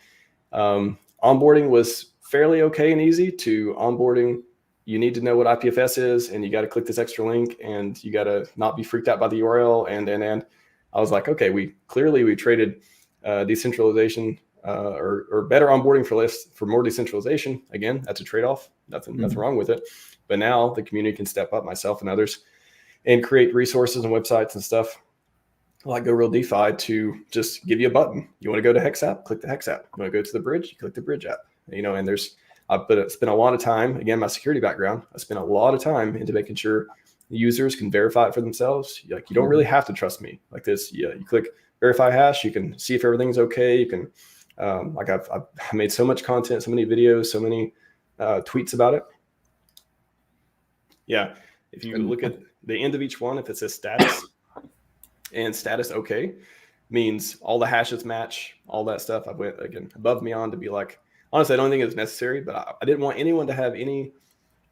onboarding was fairly okay and easy to onboarding. You need to know what IPFS is, and you got to click this extra link, and you got to not be freaked out by the URL. And I was like, okay, we traded decentralization or better onboarding for more decentralization. Again, that's a trade-off. Nothing wrong with it. But now the community can step up, myself and others, and create resources and websites and stuff like Go Real DeFi to just give you a button. You want to go to Hex app, click the Hex app. You want to go to the bridge, you click the bridge app. And I spent a lot of time, again, my security background, I spent a lot of time into making sure users can verify it for themselves. Like, you don't really have to trust me like this. Yeah, you click verify hash, you can see if everything's okay. You can, I've made so much content, so many videos, so many tweets about it. Yeah. If you look at the end of each one, if it says status and status okay, means all the hashes match, all that stuff. I went, again, above and beyond to be like, honestly, I don't think it was necessary, but I didn't want anyone to have any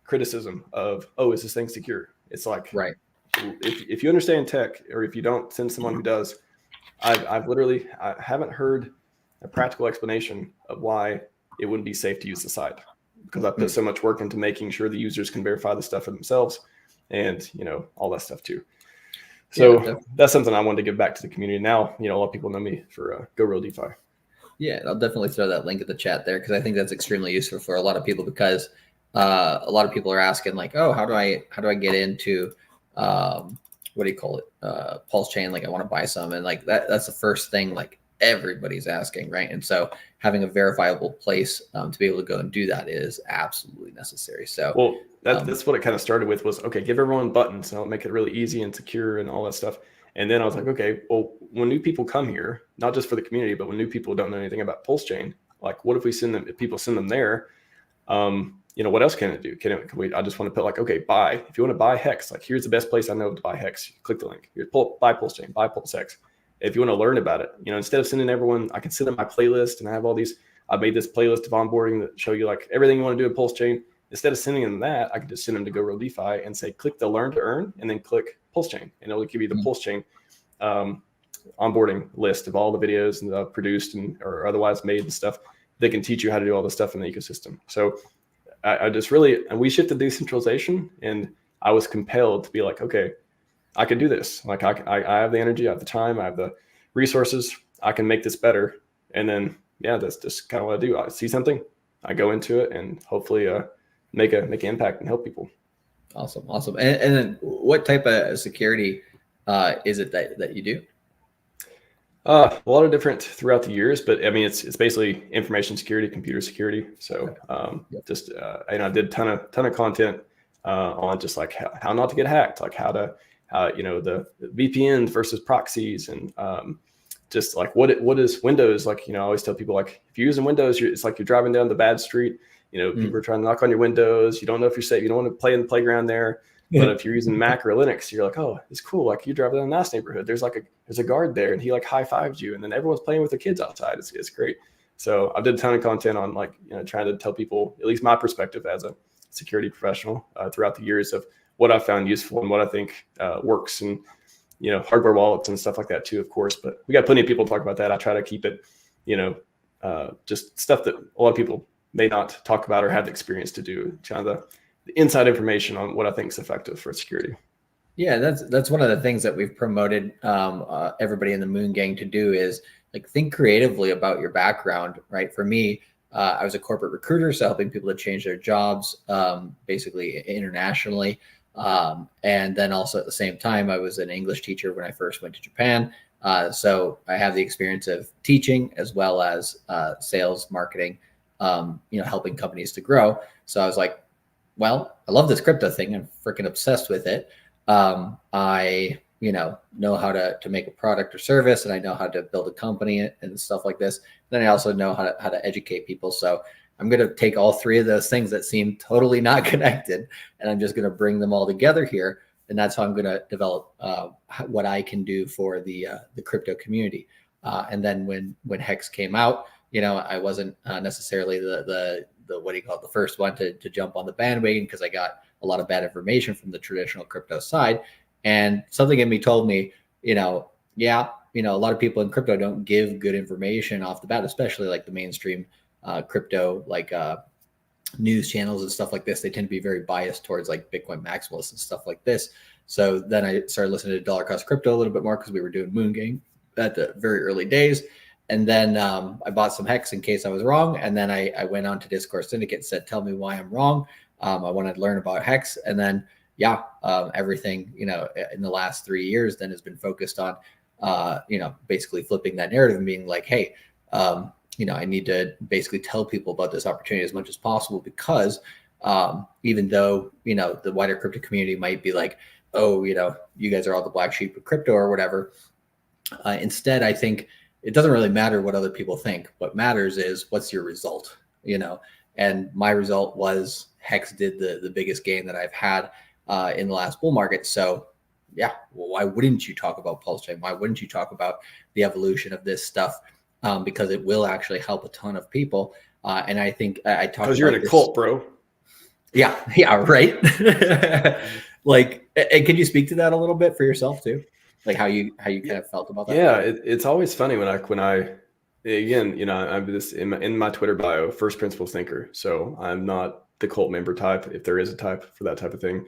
criticism of, oh, is this thing secure? It's like, right. If you understand tech, or if you don't, send someone who does. I haven't heard a practical explanation of why it wouldn't be safe to use the site, because I put so much work into making sure the users can verify the stuff for themselves, and all that stuff too. So that's something I wanted to give back to the community. Now, a lot of people know me for Go Real DeFi. Yeah, I'll definitely throw that link in the chat there, because I think that's extremely useful for a lot of people, because a lot of people are asking like, oh, how do I get into what do you call it? PulseChain. Like, I want to buy some. And like that's the first thing like everybody's asking, right? And so having a verifiable place to be able to go and do that is absolutely necessary. So well, that's what it kind of started with, was, okay, give everyone buttons, and I'll make it really easy and secure and all that stuff. And then I was like, okay, well, when new people come here, not just for the community, but when new people don't know anything about PulseChain, like, what if people send them there? What else can it do? I just want to put like, okay, buy. If you want to buy Hex, like, here's the best place I know to buy Hex. Click the link. Here, buy PulseChain, buy PulseX. If you want to learn about it, instead of sending everyone, I can send them my playlist, and I have all these. I made this playlist of onboarding that show you like everything you want to do in PulseChain. Instead of sending them that, I can just send them to Go Real DeFi and say, click the learn to earn, and then click PulseChain, and it'll give you the PulseChain onboarding list of all the videos and produced or otherwise made and stuff. They can teach you how to do all the stuff in the ecosystem. So I just really, and we shifted decentralization, and I was compelled to be like, okay, I can do this. Like, I have the energy, I have the time, I have the resources, I can make this better. And then, yeah, that's just kind of what I do. I see something, I go into it, and hopefully make an impact and help people. Awesome. And then what type of security is it that you do? A lot of different throughout the years, but I mean, it's basically information security, computer security. So I did a ton of content on just like how not to get hacked, like how the VPNs versus proxies, and just like what is Windows. Like, I always tell people, like, if you're using Windows, it's like you're driving down the bad street. People are trying to knock on your windows. You don't know if you're safe. You don't want to play in the playground there. But if you're using Mac or Linux, you're like, oh, it's cool. Like, you drive down a nice neighborhood. There's a guard there, and he like high fives you, and then everyone's playing with their kids outside. It's great. So I did a ton of content on trying to tell people, at least my perspective as a security professional throughout the years, of what I found useful and what I think works, and hardware wallets and stuff like that too, of course. But we got plenty of people talk about that. I try to keep it, just stuff that a lot of people may not talk about or have the experience to do, kind of the inside information on what I think is effective for security. Yeah, that's one of the things that we've promoted everybody in the Moon Gang to do, is like, think creatively about your background, right? For me, I was a corporate recruiter, so helping people to change their jobs, basically internationally. And then also at the same time, I was an English teacher when I first went to Japan. So I have the experience of teaching as well as sales, marketing, helping companies to grow. So I was like, well, I love this crypto thing. I'm freaking obsessed with it. I know how to make a product or service, and I know how to build a company and stuff like this. Then I also know how to educate people. So I'm going to take all three of those things that seem totally not connected, and I'm just going to bring them all together here. And that's how I'm going to develop what I can do for the crypto community. And then when Hex came out, I wasn't necessarily the what do you call it, the first one to jump on the bandwagon, because I got a lot of bad information from the traditional crypto side. And something in me told me, a lot of people in crypto don't give good information off the bat, especially like the mainstream crypto, like news channels and stuff like this. They tend to be very biased towards like Bitcoin maximalists and stuff like this. So then I started listening to dollar cost crypto a little bit more, because we were doing Moon Gang at the very early days. And then I bought some Hex in case I was wrong. And then I went on to Discord Syndicate and said, tell me why I'm wrong. I wanted to learn about Hex. And then, everything, in the last 3 years then has been focused on, basically flipping that narrative and being like, hey, I need to basically tell people about this opportunity as much as possible, because even though, the wider crypto community might be like, oh, you guys are all the black sheep of crypto or whatever. Instead, I think it doesn't really matter what other people think. What matters is what's your result, and my result was Hex did the biggest gain that I've had in the last bull market. So why wouldn't you talk about PulseChain? Why wouldn't you talk about the evolution of this stuff? Because it will actually help a ton of people. And I think I talked because you're in a cult, bro. Yeah, right. Like, and can you speak to that a little bit for yourself too? Like how you kind of felt about that? Yeah, it's always funny when I again, I'm this in my Twitter bio, first principles thinker. So I'm not the cult member type, if there is a type for that type of thing.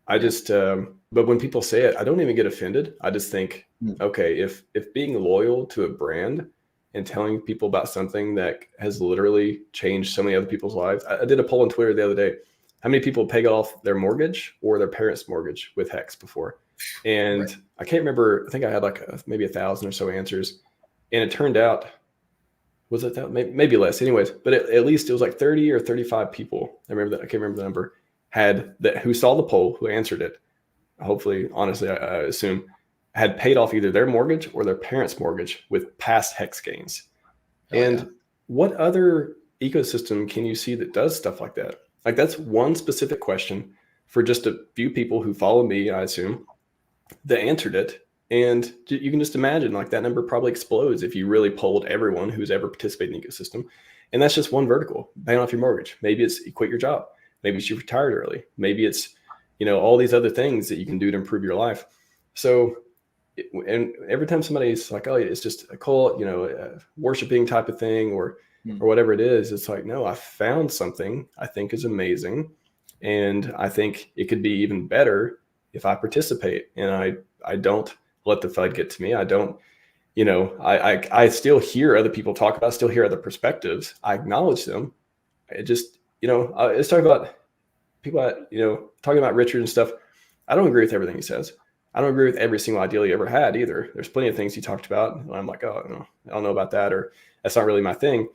I just, but when people say it, I don't even get offended. I just think, okay, if being loyal to a brand and telling people about something that has literally changed so many other people's lives. I did a poll on Twitter the other day. How many people paid off their mortgage or their parents' mortgage with Hex before? And right. I can't remember. I think I had like maybe 1,000 or so answers. And it turned out, was it that? Maybe less. Anyways, but at least it was like 30 or 35 people. I remember that. I can't remember the number. Who saw the poll, who answered it. Hopefully, honestly, I assume had paid off either their mortgage or their parents' mortgage with past Hex gains. What other ecosystem can you see that does stuff like that? Like, that's one specific question for just a few people who follow me, I assume, that answered it. And you can just imagine, like, that number probably explodes if you really polled everyone who's ever participated in the ecosystem. And that's just one vertical, paying off your mortgage. Maybe it's you quit your job. Maybe it's you retired early. Maybe it's, all these other things that you can do to improve your life. So, and every time somebody's like, oh, it's just a cult, a worshiping type of thing or whatever it is, it's like, no, I found something I think is amazing. And I think it could be even better if I participate. And I don't let the FUD get to me. I don't, I still hear other people talk about, still hear other perspectives. I acknowledge them. It just, let's talk about people that, talking about Richard and stuff. I don't agree with everything he says. I don't agree with every single ideal he ever had either. There's plenty of things he talked about. And I'm like, oh, no, I don't know about that, or that's not really my thing.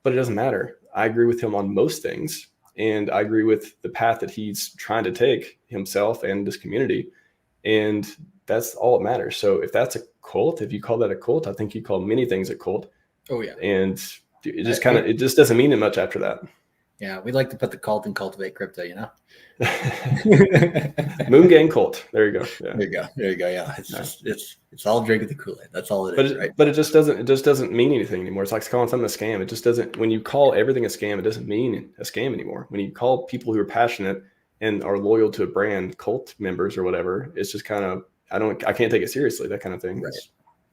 But it doesn't matter. I agree with him on most things. And I agree with the path that he's trying to take himself and this community. And that's all that matters. So if that's a cult, if you call that a cult, I think you call many things a cult. Oh, yeah. And it just doesn't mean much after that. Yeah, we like to put the cult and cultivate crypto, Moon Gang cult. There you go. Yeah. There you go. Yeah, it's all drinking the Kool-Aid. That's all it is, right? But it just doesn't mean anything anymore. It's like calling something a scam. It just doesn't. When you call everything a scam, it doesn't mean a scam anymore. When you call people who are passionate and are loyal to a brand cult members or whatever, it's just kind of I can't take it seriously. That kind of thing. Right.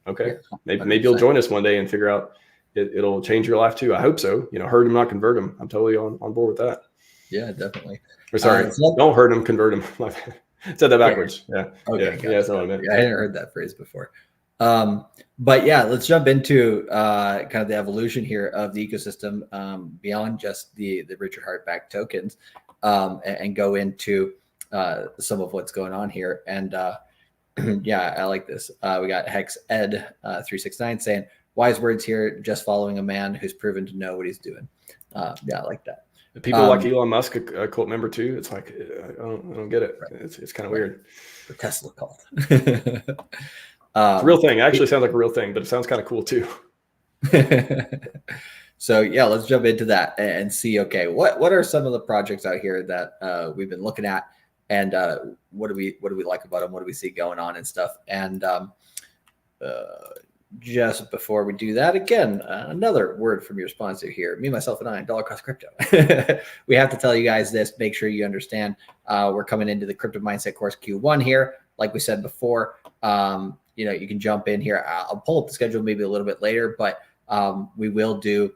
Okay. Yeah, maybe you'll join us one day and figure out it'll change your life too. I hope so. Hurt him, not convert him. I'm totally on board with that. Yeah, definitely. Or sorry, don't hurt him, convert him. Said that backwards. Yeah. Okay. Yeah, that's what I meant. I hadn't heard that phrase before. But yeah, let's jump into kind of the evolution here of the ecosystem beyond just the Richard Hart backed tokens and go into some of what's going on here. And Yeah, I like this. We got Hex Ed 369 saying, wise words here, just following a man who's proven to know what he's doing. Yeah, I like that. People like Elon Musk, a cult member too. It's like, I don't get it. Right. It's kind of weird. The Tesla cult. It's a real thing. It actually sounds like a real thing, but it sounds kind of cool too. So yeah, let's jump into that and see, okay, what are some of the projects out here that we've been looking at, and what do we like about them? What do we see going on and stuff? And just before we do that, again, another word from your sponsor here, me, myself, and I, Dollar Cost Crypto. We have to tell you guys this, make sure you understand. We're coming into the Crypto Mindset course Q1 here. Like we said before, you can jump in here. I'll pull up the schedule maybe a little bit later, but we will do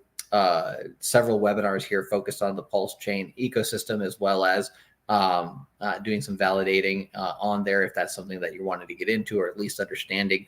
several webinars here focused on the PulseChain ecosystem, as well as doing some validating on there if that's something that you wanted to get into, or at least understanding,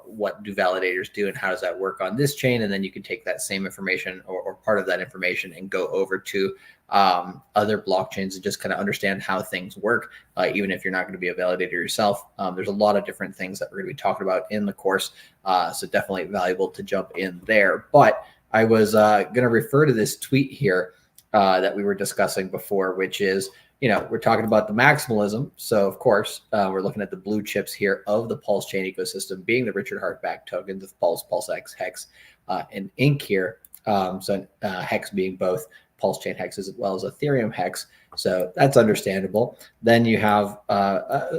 what do validators do and how does that work on this chain. And then you can take that same information or part of that information and go over to other blockchains and just kind of understand how things work, even if you're not going to be a validator yourself. There's a lot of different things that we're going to be talking about in the course. So definitely valuable to jump in there. But I was going to refer to this tweet here that we were discussing before, which is, we're talking about the maximalism. So of course, we're looking at the blue chips here of the PulseChain ecosystem, being the Richard Hart backed token, the PulseX, Hex, and Inc here. So Hex being both PulseChain Hex as well as Ethereum Hex. So that's understandable. Then you have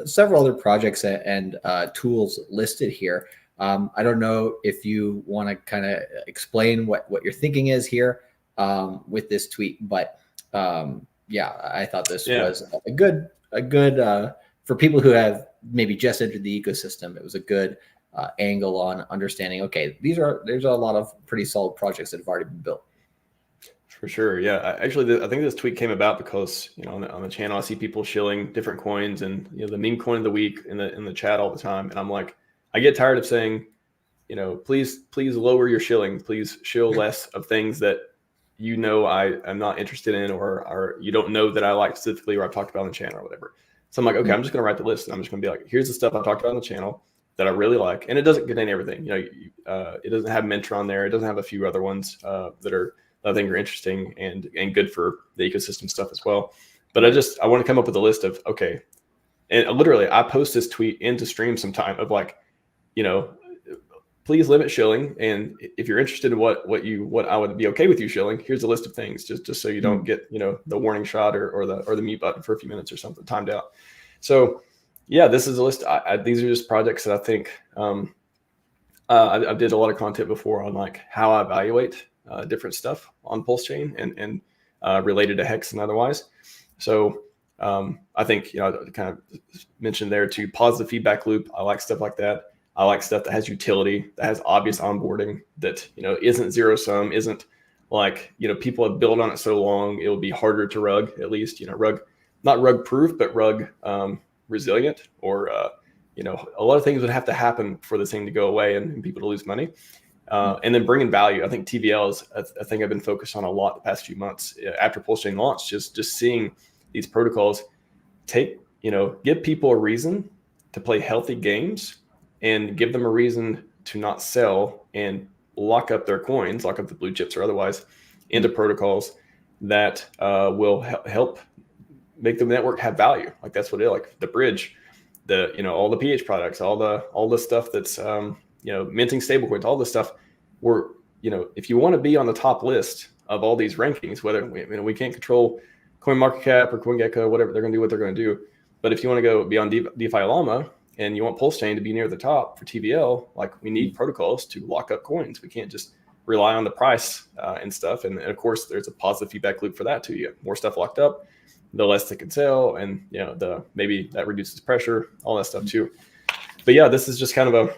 several other projects and tools listed here. I don't know if you want to kind of explain what your thinking is here with this tweet, but yeah, I thought this was a good for people who have maybe just entered the ecosystem. It was a good angle on understanding, okay, there's a lot of pretty solid projects that have already been built. For sure. Yeah. Actually, I think this tweet came about because, on the channel, I see people shilling different coins and, the meme coin of the week in the chat all the time. And I'm like, I get tired of saying, please lower your shilling. Please shill less of things that I am not interested in, or you don't know that I like specifically, or I've talked about on the channel or whatever. So I'm like, okay, I'm just going to wrate the list, and I'm just going to be like, here's the stuff I talked about on the channel that I really like. And it doesn't contain everything. It doesn't have Mentor on there. It doesn't have a few other ones that I think are interesting and good for the ecosystem stuff as well. But I want to come up with a list of, okay. And literally I post this tweet into stream sometime of like, please limit shilling. And if you're interested in what I would be okay with you shilling, here's a list of things just so you don't get, the warning shot or the mute button for a few minutes or something timed out. So yeah, this is a list. These are just projects that I think, I did a lot of content before on like how I evaluate different stuff on PulseChain and related to Hex and otherwise. So I think, I kind of mentioned there too, positive feedback loop. I like stuff like that. I like stuff that has utility, that has obvious onboarding, that, isn't zero sum, isn't like, people have built on it so long, it'll be harder to rug, at least, not rug proof, but rug resilient, or, a lot of things would have to happen for this thing to go away and people to lose money. And then bringing value. I think TVL is a thing I've been focused on a lot the past few months after PulseChain launched, just seeing these protocols give people a reason to play healthy games and give them a reason to not sell and lock up their coins, lock up the blue chips or otherwise, into protocols that will help make the network have value. Like that's what like the bridge, all the PH products, all the stuff that's minting stablecoins, all this stuff. If you want to be on the top list of all these rankings, whether we can't control CoinMarketCap or CoinGecko, whatever they're going to do, what they're going to do. But if you want to go beyond DeFi Llama and you want PulseChain to be near the top for TVL, like we need protocols to lock up coins. We can't just rely on the price and stuff. And of course, there's a positive feedback loop for that too. You get more stuff locked up, the less they can sell, and maybe that reduces pressure, all that stuff too. But yeah, this is just kind of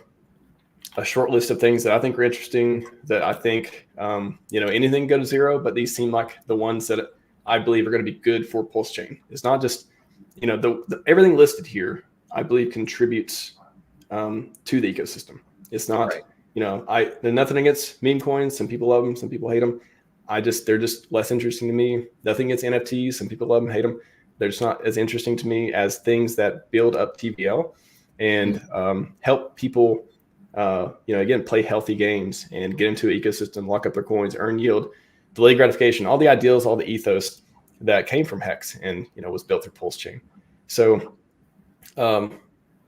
a short list of things that I think are interesting, that I think, anything go to zero, but these seem like the ones that I believe are going to be good for PulseChain. It's not just, everything listed here, I believe contributes to the ecosystem. It's not, right. There's nothing against meme coins. Some people love them. Some people hate them. They're just less interesting to me. Nothing against NFTs. Some people love them, hate them. They're just not as interesting to me as things that build up TVL. and help people, again, play healthy games and get into an ecosystem, lock up their coins, earn yield, delay gratification, all the ideals, all the ethos that came from Hex and, was built through PulseChain. So, a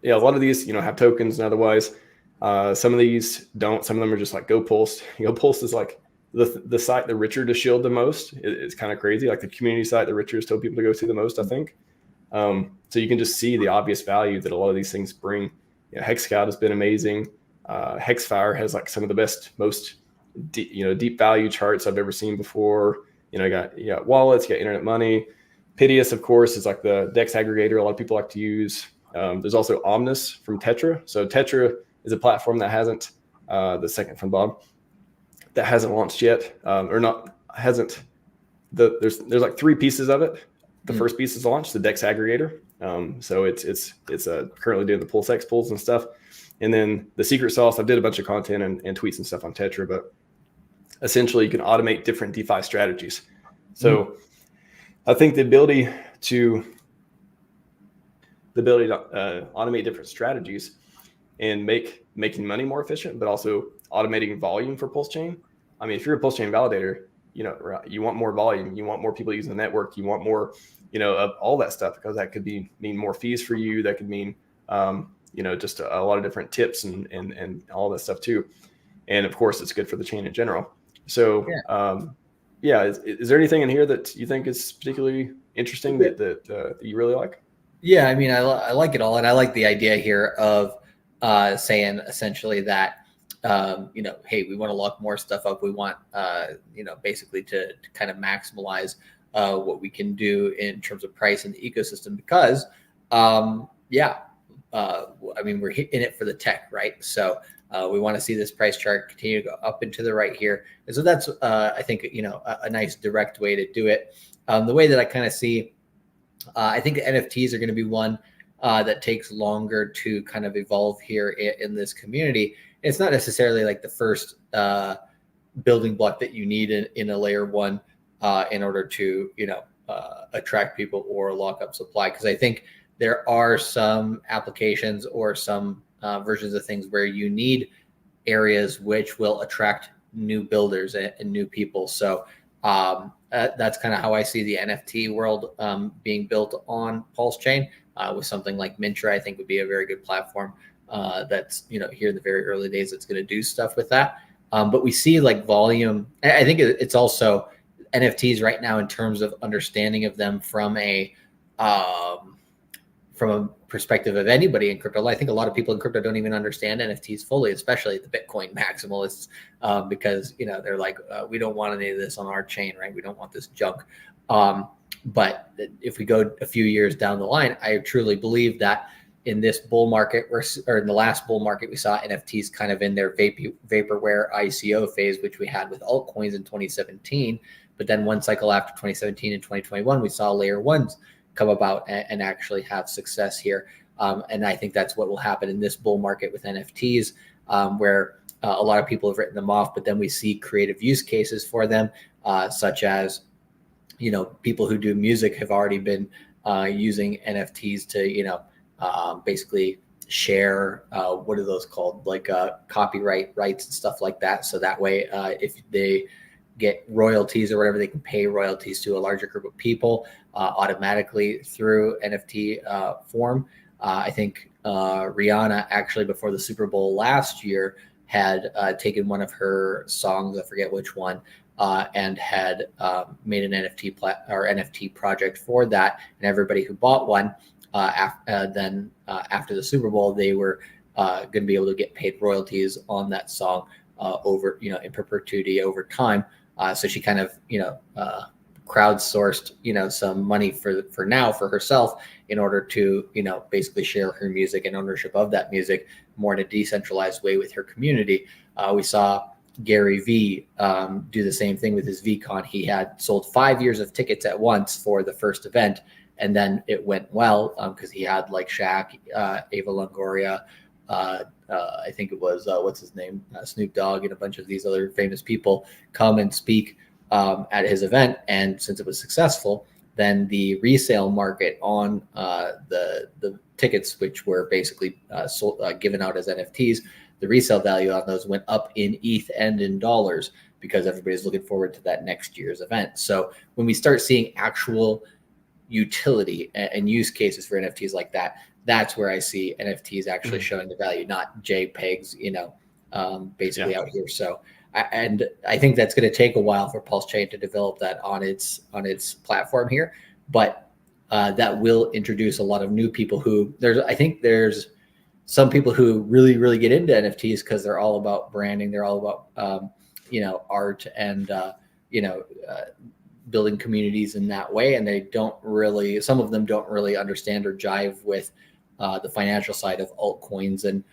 lot of these, have tokens and otherwise. Some of these don't. Some of them are just like GoPulse. GoPulse is like the site the richer to shield the most. It's kind of crazy. Like the community site the richer is told people to go to the most, I think. So you can just see the obvious value that a lot of these things bring. Hex Scout has been amazing. Hexfire has like some of the best, most deep value charts I've ever seen before. You got wallets, you got internet money. Pitius, of course, is like the DEX aggregator a lot of people like to use. There's also Omnis from Tetra. So Tetra is a platform that hasn't, the second from Bob, that hasn't launched yet, there's like three pieces of it. The first piece is launched, the DEX aggregator. So it's currently doing the PulseX pulls and stuff. And then the secret sauce, I did a bunch of content and tweets and stuff on Tetra, but essentially you can automate different DeFi strategies. So I think the ability to automate different strategies and making money more efficient, but also automating volume for PulseChain. I mean, if you're a PulseChain validator, you want more volume, you want more people using the network, you want more, of all that stuff, because that could mean more fees for you. That could mean, just a lot of different tips and all that stuff too. And of course, it's good for the chain in general. So, is there anything in here that you think is particularly interesting that you really like? Yeah, I mean, I like it all, and I like the idea here of saying essentially that hey, we want to lock more stuff up. We want basically to kind of maximize what we can do in terms of price in the ecosystem, because I mean, we're in it for the tech, right? So we want to see this price chart continue to go up and to the right here, and so that's I think a nice direct way to do it. The way that I kind of see. I think the NFTs are going to be one that takes longer to kind of evolve here in this community. It's not necessarily like the first building block that you need in a layer one in order to attract people or lock up supply, because I think there are some applications or some versions of things where you need areas which will attract new builders and new people. So that's kind of how I see the NFT world being built on PulseChain. With something like Mintra, I think would be a very good platform that's here in the very early days that's going to do stuff with that. But we see like volume. I think it's also NFTs right now in terms of understanding of them from a perspective of anybody in crypto. I think a lot of people in crypto don't even understand NFTs fully, especially the Bitcoin maximalists, because they're like, we don't want any of this on our chain, right? We don't want this junk. But if we go a few years down the line, I truly believe that in this bull market, or in the last bull market, we saw NFTs kind of in their vaporware ICO phase, which we had with altcoins in 2017. But then one cycle after 2017 and 2021, we saw layer ones come about and actually have success here. And I think that's what will happen in this bull market with NFTs, where a lot of people have written them off, but then we see creative use cases for them, such as, people who do music have already been using NFTs to, basically share, what are those called? Like copyright rights and stuff like that. So that way, if they get royalties or whatever, they can pay royalties to a larger group of people automatically through NFT form. I think Rihanna actually before the Super Bowl last year had taken one of her songs, I forget which one, and had made an NFT project for that. And everybody who bought one after the Super Bowl, they were going to be able to get paid royalties on that song over, in perpetuity over time. So she kind of, crowdsourced, some money for now for herself in order to, basically share her music and ownership of that music more in a decentralized way with her community. We saw Gary V do the same thing with his VCon. He had sold 5 years of tickets at once for the first event, and then it went well because he had like Shaq, Ava Longoria, I think it was what's his name, Snoop Dogg, and a bunch of these other famous people come and speak at his event. And since it was successful, then the resale market on the tickets, which were basically given out as NFTs, the resale value on those went up in ETH and in dollars because everybody's looking forward to that next year's event. So when we start seeing actual utility and use cases for NFTs like that, that's where I see NFTs actually showing the value, not JPEGs, basically out here. So, and I think that's going to take a while for PulseChain to develop that on its platform here, but that will introduce a lot of new people who I think there's some people who really get into NFTs because they're all about branding. They're all about, art and, building communities in that way. And some of them don't really understand or jive with the financial side of altcoins and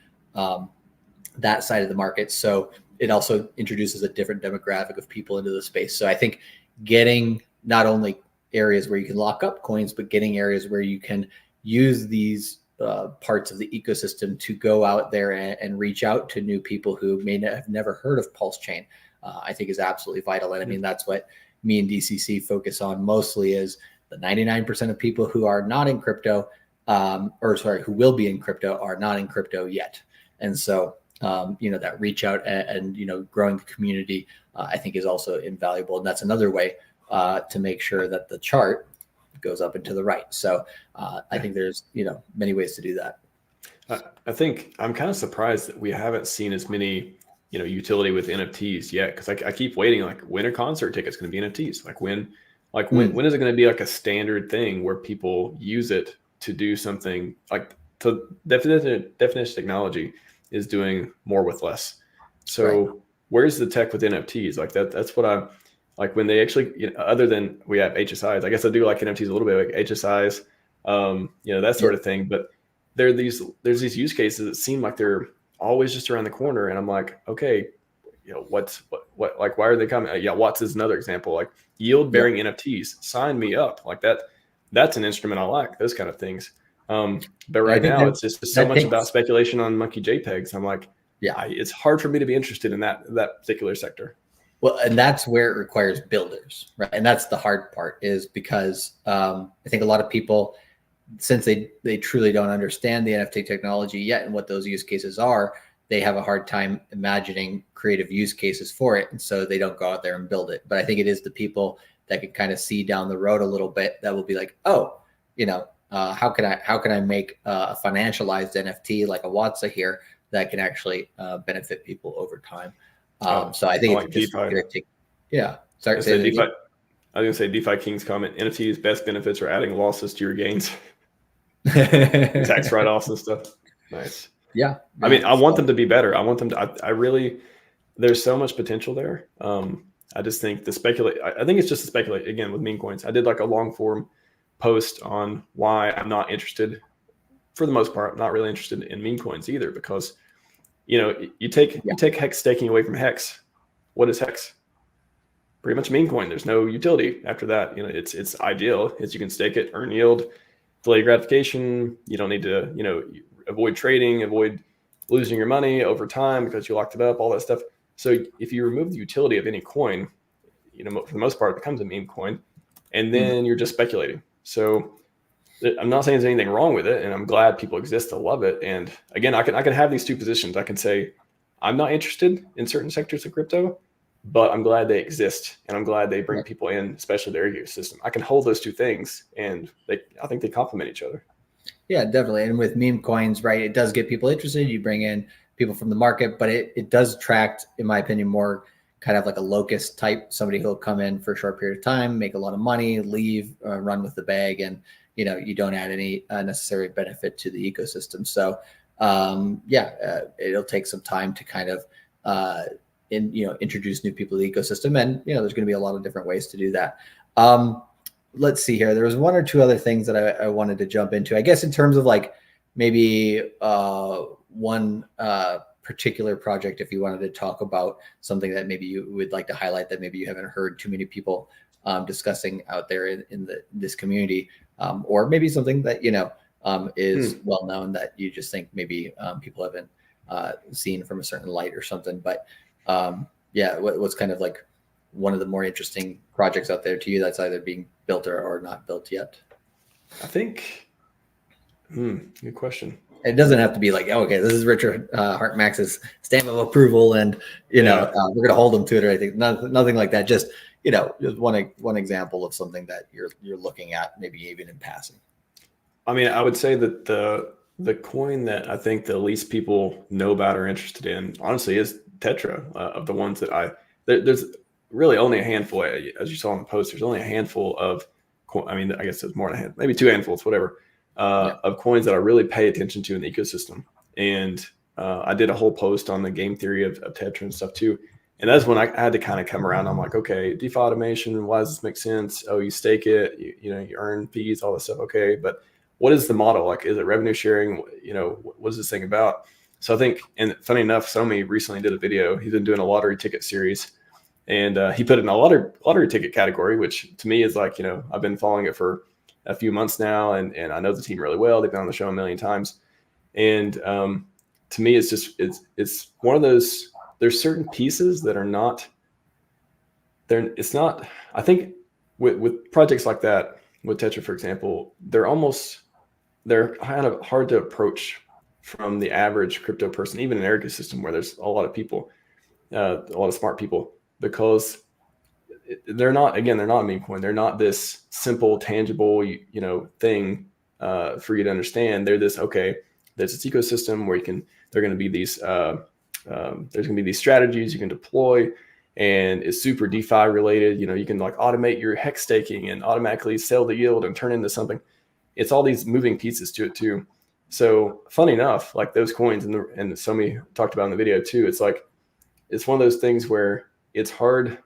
that side of the market. So it also introduces a different demographic of people into the space. So I think getting not only areas where you can lock up coins, but getting areas where you can use these parts of the ecosystem to go out there and reach out to new people who may have never heard of PulseChain, I think is absolutely vital. And I mean, that's what me and DCC focus on mostly, is the 99% of people who are not in crypto, who will be in crypto, are not in crypto yet. And so, that reach out and growing the community, I think is also invaluable. And that's another way to make sure that the chart goes up and to the right. So I think there's, many ways to do that. I think I'm kind of surprised that we haven't seen as many, utility with NFTs yet. Cause I keep waiting, like, when a concert ticket's going to be NFTs, when is it going to be like a standard thing where people use it to do something, like, to definition technology is doing more with less. So right. Where's the tech with NFTs? Like that's what I'm like, when they actually, other than we have HSIs, I guess I do like NFTs a little bit, like HSIs, that sort of thing. But there's these use cases that seem like they're always just around the corner. And I'm like, okay, what, like, why are they coming? Watts is another example, like yield bearing NFTs, sign me up. Like that's an instrument I like, those kind of things. But right now it's just so much about speculation on monkey JPEGs. I'm like, it's hard for me to be interested in that particular sector. Well, and that's where it requires builders, right? And that's the hard part, is because I think a lot of people, since they truly don't understand the NFT technology yet and what those use cases are, they have a hard time imagining creative use cases for it. And so they don't go out there and build it. But I think it is the people that can kind of see down the road a little bit that will be like, oh, how can I make a financialized NFT like a Watsa here that can actually benefit people over time? So I think it's just going to take, Sorry, say DeFi. I was going to say DeFi King's comment: NFTs best benefits are adding losses to your gains, tax write-offs and stuff. Nice. Yeah. I mean, I want them to be better. I want them to. I really. There's so much potential there. I just think I think it's just to speculate again with meme coins. I did like a long form post on why I'm not interested. For the most part, I'm not really interested in meme coins either, because you take Hex staking away from Hex. What is Hex? Pretty much a meme coin. There's no utility after that. It's ideal. You can stake it, earn yield, delay gratification. You don't need to, avoid trading, avoid losing your money over time because you locked it up, all that stuff. So if you remove the utility of any coin, for the most part, it becomes a meme coin, and then you're just speculating. So I'm not saying there's anything wrong with it, and I'm glad people exist to love it. And again, I can have these two positions. I can say I'm not interested in certain sectors of crypto, but I'm glad they exist, and I'm glad they bring people in, especially their ecosystem. I can hold those two things, and I think they complement each other. Yeah, definitely. And with meme coins, right, it does get people interested. You bring in people from the market, but it does attract, in my opinion, more kind of like a locust type, somebody who'll come in for a short period of time, make a lot of money, leave, run with the bag, and you don't add any necessary benefit to the ecosystem. So it'll take some time to kind of introduce new people to the ecosystem, and there's going to be a lot of different ways to do that. Let's see here. There was one or two other things that I wanted to jump into, I guess, in terms of like maybe one particular project, if you wanted to talk about something that maybe you would like to highlight that maybe you haven't heard too many people discussing out there in this community, or maybe something that is well known that you just think maybe people haven't seen from a certain light or something. But what's kind of like one of the more interesting projects out there to you that's either being built or not built yet? I think, good question. It doesn't have to be like, oh, okay, this is Richard RHMax's stamp of approval, and we're going to hold him to it or anything. Nothing like that. Just just one example of something that you're looking at, maybe even in passing. I mean, I would say that the coin that I think the least people know about or interested in, honestly, is Tetra. Of the ones that there's really only a handful, as you saw in the post. There's only a handful of, I mean, I guess there's more than a handful, maybe 2 handfuls, whatever. Of coins that I really pay attention to in the ecosystem. And I did a whole post on the game theory of Tetra and stuff too. And that's when I had to kind of come around. I'm like, okay, DeFi automation, why does this make sense? Oh, you stake it, you earn fees, all this stuff. Okay, but what is the model? Like, is it revenue sharing? What is this thing about? So I think, and funny enough, Somi recently did a video. He's been doing a lottery ticket series, and he put it in a lottery ticket category, which to me is like, I've been following it for a few months now, and I know the team really well. They've been on the show a million times, and to me, it's just it's one of those. There's certain pieces that are not there. It's not. I think with projects like that, with Tetra, for example, they're kind of hard to approach from the average crypto person, even in an ecosystem where there's a lot of people, a lot of smart people, because they're not a meme coin. They're not this simple, tangible, thing for you to understand. They're this, okay, there's this ecosystem where they're going to be these, there's going to be these strategies you can deploy, and it's super DeFi related. You can like automate your hex staking and automatically sell the yield and turn into something. It's all these moving pieces to it too. So funny enough, like those coins and Somi talked about in the video too, it's like, it's one of those things where it's hard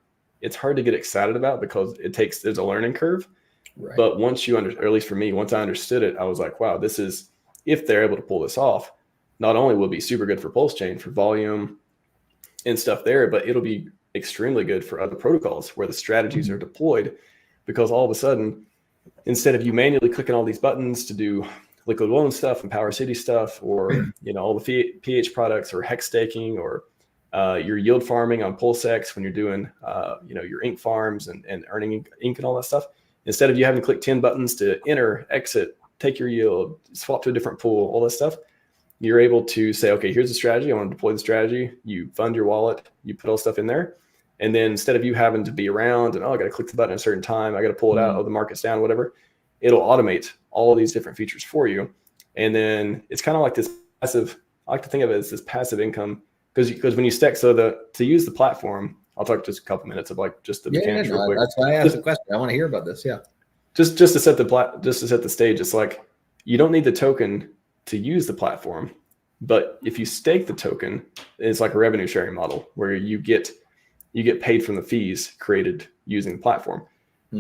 to get excited about because there's a learning curve. Right. But once or at least for me, once I understood it, I was like, wow, this is, if they're able to pull this off, not only will it be super good for PulseChain for volume and stuff there, but it'll be extremely good for other protocols where the strategies are deployed, because all of a sudden, instead of you manually clicking all these buttons to do liquid loan stuff and Power City stuff, or all the PH products or hex staking, or your yield farming on PulseX when you're doing your ink farms and earning ink and all that stuff, instead of you having to click 10 buttons to enter, exit, take your yield, swap to a different pool, all that stuff, you're able to say, okay, here's the strategy. I want to deploy the strategy. You fund your wallet, you put all the stuff in there. And then instead of you having to be around and, I got to click the button at a certain time, I got to pull it out, the market's down, whatever, it'll automate all of these different features for you. And then it's kind of like this passive, I like to think of it as this passive income, because when you stack, to use the platform, I'll talk just a couple minutes of like just the mechanics real quick. That's why I asked the question. I want to hear about this. Yeah. Just to set the stage, it's like, you don't need the token to use the platform, but if you stake the token, it's like a revenue sharing model where you get paid from the fees created using the platform.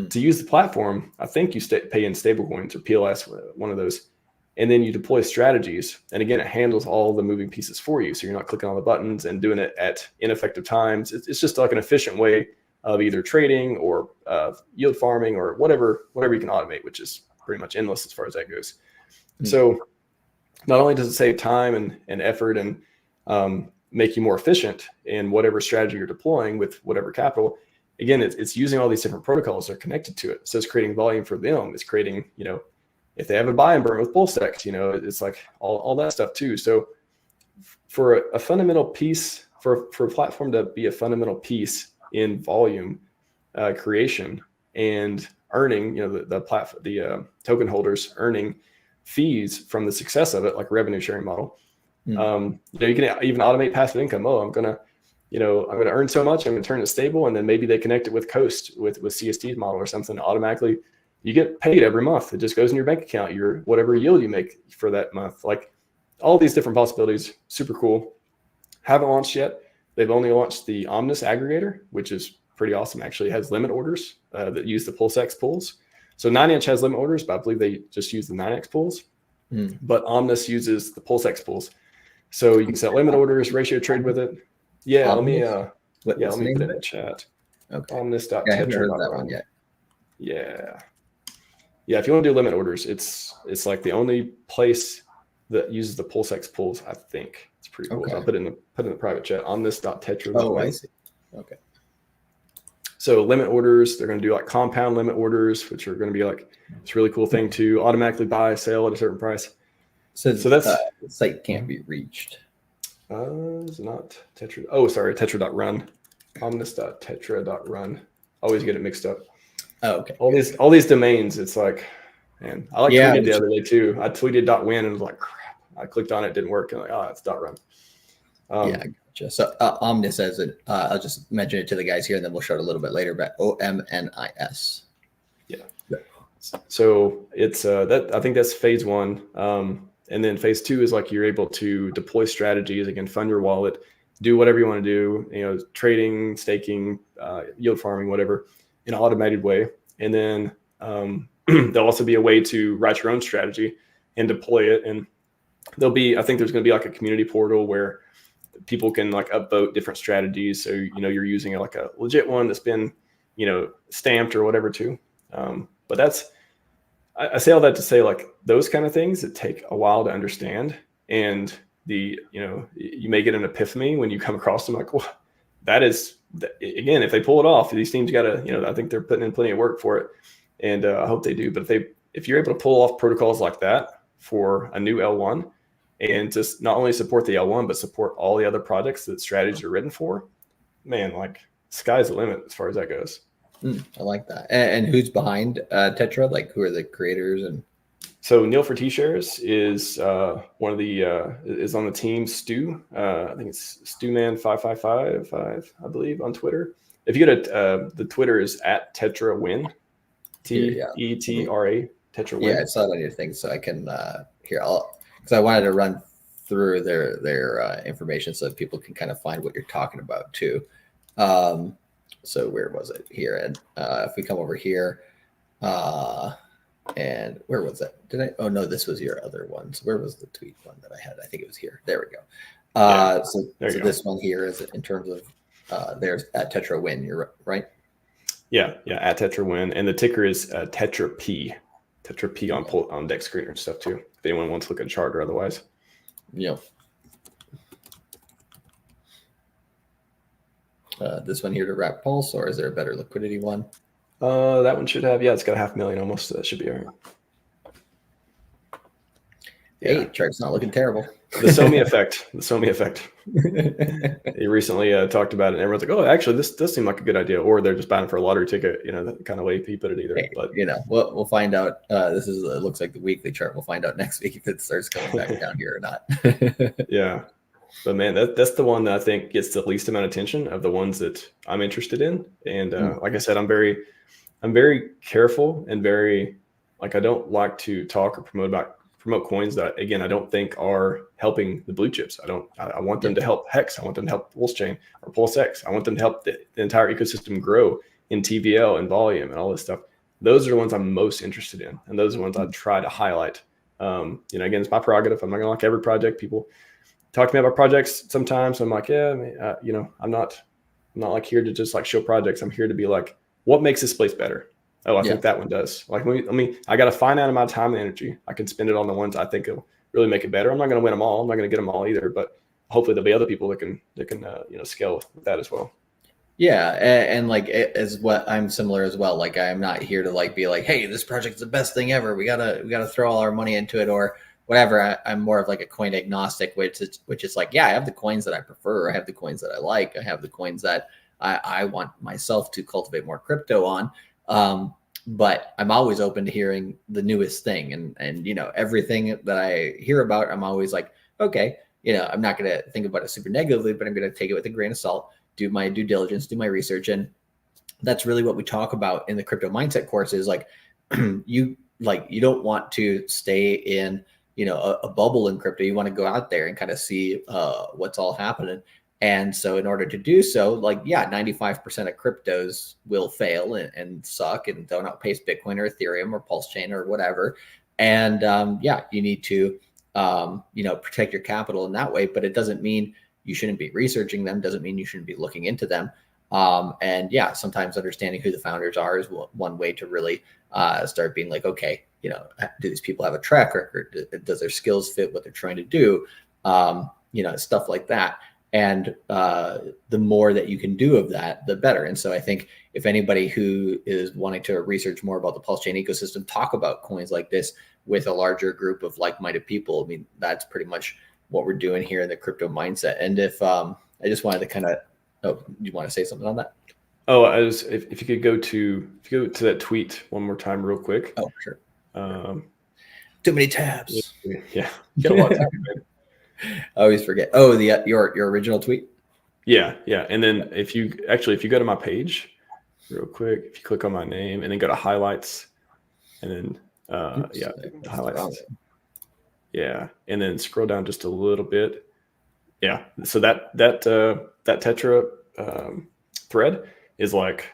To use the platform, I think you pay in stablecoins or PLS, one of those, and then you deploy strategies. And again, it handles all the moving pieces for you. So you're not clicking on the buttons and doing it at ineffective times. It's just like an efficient way of either trading or yield farming or whatever you can automate, which is pretty much endless as far as that goes. So not only does it save time and effort and make you more efficient in whatever strategy you're deploying with whatever capital, again, it's using all these different protocols that are connected to it. So it's creating volume for them. It's creating, if they have a buy and burn with PulseX, it's like all that stuff too. So for a fundamental piece, for a platform to be a fundamental piece in volume creation and earning, the token holders earning fees from the success of it, like a revenue sharing model. You can even automate passive income. Oh, I'm gonna earn so much, I'm gonna turn it stable, and then maybe they connect it with Coast with CST's model or something. Automatically, you get paid every month. It just goes in your bank account. Your whatever yield you make for that month. Like all these different possibilities, super cool. Haven't launched yet. They've only launched the Omnis aggregator, which is pretty awesome. Actually, it has limit orders that use the PulseX pools. So 9-inch has limit orders, but I believe they just use the 9x pools. But Omnis uses the PulseX pools. So you can set limit orders, ratio trade with it. Yeah, let me put it in the chat. Okay. Omnis.tetra. I haven't heard of that one yet. Yeah. If you want to do limit orders, it's like the only place that uses the PulseX pools. I think it's pretty cool. Okay. So I'll put it in the private chat. Omnis.tetra. Oh, I see. Okay. So limit orders, they're going to do like compound limit orders, which are going to be like this really cool thing to automatically buy, sell at a certain price. So that's the site can't be reached. It's not Tetra. Oh, sorry, Tetra.run. Omnis.tetra.run. Always get it mixed up. Oh, okay. All these domains, it's like, man, I tweeted the other day too. I tweeted .win and was like, crap. I clicked on it, didn't work. And like, oh, it's .run. Yeah, gotcha. So Omnis says it. I'll just mention it to the guys here, and then we'll show it a little bit later. But OMNIS. Yeah. So it's that I think that's phase one. And then phase two is like you're able to deploy strategies, again, fund your wallet, do whatever you want to do, you know, trading, staking, yield farming, whatever, in an automated way. And then there'll also be a way to write your own strategy and deploy it. And I think there's going to be like a community portal where people can like upvote different strategies. So, you know, you're using like a legit one that's been, you know, stamped or whatever too. But I say all that to say, like, those kind of things that take a while to understand, and you may get an epiphany when you come across them, like, well, again, if they pull it off, these teams got to, you know, I think they're putting in plenty of work for it, and I hope they do. But if you're able to pull off protocols like that for a new L1, and just not only support the L1, but support all the other projects that strategies are written for, man, like, sky's the limit as far as that goes. I like that. And who's behind Tetra? Like, who are the creators? And so Neil for T-Shares is one of the is on the team. Stu, I think it's Stewman5555, I believe, on Twitter. If you go to the Twitter is at Tetra Win, TETRA Tetra Win. Yeah, I saw it on your thing, so I can because I wanted to run through their information so that people can kind of find what you're talking about too. So where was it here? And if we come over here, and where was that? Oh no, this was your other one. So where was the tweet one that I had? I think it was here. There we go. So this one here is in terms of there's at Tetra Win. You're right. Yeah, at Tetra Win, and the ticker is Tetra P on Dex Screener and stuff too. If anyone wants to look at a chart or otherwise. Yep. This one here to wrap Pulse, or is there a better liquidity one? That one should have, it's got 500,000 almost, so that should be all right. Hey, chart's not looking terrible. The Somi effect. He recently talked about it, and everyone's like, oh, actually, this does seem like a good idea. Or they're just buying for a lottery ticket, you know, that kind of way he put it either. Hey, but, you know, we'll find out. It looks like the weekly chart. We'll find out next week if it starts coming back down here or not. Yeah. But man, that's the one that I think gets the least amount of attention of the ones that I'm interested in. And like I said, I'm very careful and very, like, I don't like to talk or promote coins that, again, I don't think are helping the blue chips. I want them to help Hex. I want them to help PulseChain or PulseX. I want them to help the entire ecosystem grow in TVL and volume and all this stuff. Those are the ones I'm most interested in. And those are the ones I try to highlight. Again, it's my prerogative. I'm not gonna like every project. People talk to me about projects sometimes. I'm like, I'm not like here to just like show projects. I'm here to be like, what makes this place better? Oh, I think that one does. Like, I got a finite amount of time and energy. I can spend it on the ones I think will really make it better. I'm not going to win them all. I'm not going to get them all either, but hopefully there'll be other people that can scale with that as well. Yeah. And like, as what I'm similar as well. Like, I'm not here to like, be like, hey, this project's the best thing ever. We gotta throw all our money into it or whatever. I'm more of like a coin agnostic, which is like, yeah, I have the coins that I prefer. I have the coins that I like. I have the coins that I want myself to cultivate more crypto on. But I'm always open to hearing the newest thing and, everything that I hear about, I'm always like, okay, I'm not going to think about it super negatively, but I'm going to take it with a grain of salt, do my due diligence, do my research. And that's really what we talk about in the crypto mindset course is like, you don't want to stay in, a bubble in crypto. You want to go out there and kind of see, what's all happening. And so in order to do so, 95% of cryptos will fail and suck and don't outpace Bitcoin or Ethereum or PulseChain or whatever. And you need to, protect your capital in that way. But it doesn't mean you shouldn't be researching them, doesn't mean you shouldn't be looking into them. Sometimes understanding who the founders are is one way to really start being like, okay, do these people have a track record? Does their skills fit what they're trying to do? Stuff like that. And the more that you can do of that, the better. And so I think if anybody who is wanting to research more about the PulseChain ecosystem, talk about coins like this with a larger group of like-minded people, I mean, that's pretty much what we're doing here in the crypto mindset. And if I just wanted to kind of, oh, you want to say something on that? Oh, if you could go to that tweet one more time real quick. Oh, sure. Too many tabs. Yeah. Got a lot of time. I always forget. Oh, your original tweet. Yeah. And then if you go to my page real quick, if you click on my name and then go to highlights, and then highlights. Yeah, and then scroll down just a little bit. Yeah. So that Tetra thread is like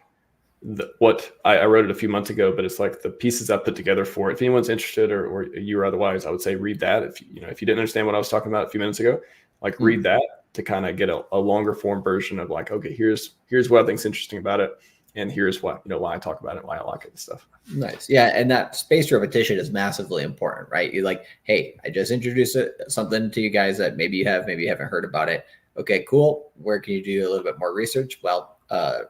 what I wrote it a few months ago, but it's like the pieces I put together for it. If anyone's interested or you or otherwise, I would say read that. If you didn't understand what I was talking about a few minutes ago, like read that to kind of get a longer form version of like, okay, here's what I think's interesting about it, and here's why I talk about it, why I like it and stuff. Nice. Yeah, and that spaced repetition is massively important, right? You're like, hey, I just introduced something to you guys that maybe you haven't heard about it. Okay, cool. Where can you do a little bit more research? Well,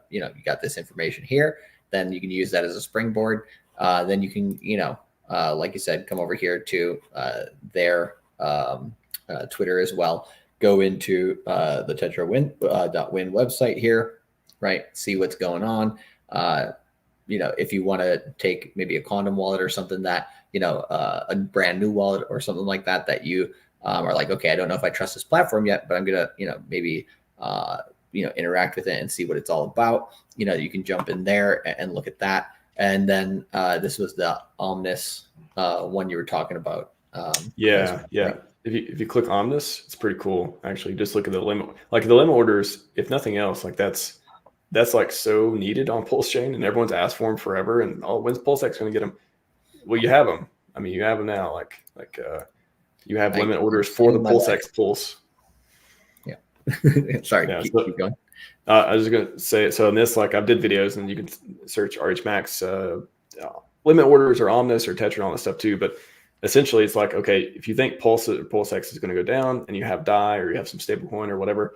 you got this information here. Then you can use that as a springboard. Then you can, like you said, come over here to their Twitter as well. Go into the Tetra Win website here, right? See what's going on. If you want to take maybe a condom wallet or something that, a brand new wallet or something like that, that you are like, okay, I don't know if I trust this platform yet, but I'm going to, maybe, interact with it and see what it's all about. You can jump in there and look at that. And then this was the Omnis one you were talking about. Yeah. If you click Omnis, it's pretty cool. Actually, just look at the limit. Like the limit orders, if nothing else, like that's like so needed on PulseChain, and everyone's asked for them forever. And when's PulseX going to get them? Well, you have them. I mean, you have them now. Like you have limit orders for the PulseX Pulse. Yeah. Sorry. Yeah, keep going. I was just going to say, so in this, like I did videos, and you can search RHMax limit orders or Omnis or Tetra and all that stuff too. But essentially, it's like, okay, if you think PulseX is going to go down, and you have DAI or you have some stable coin or whatever,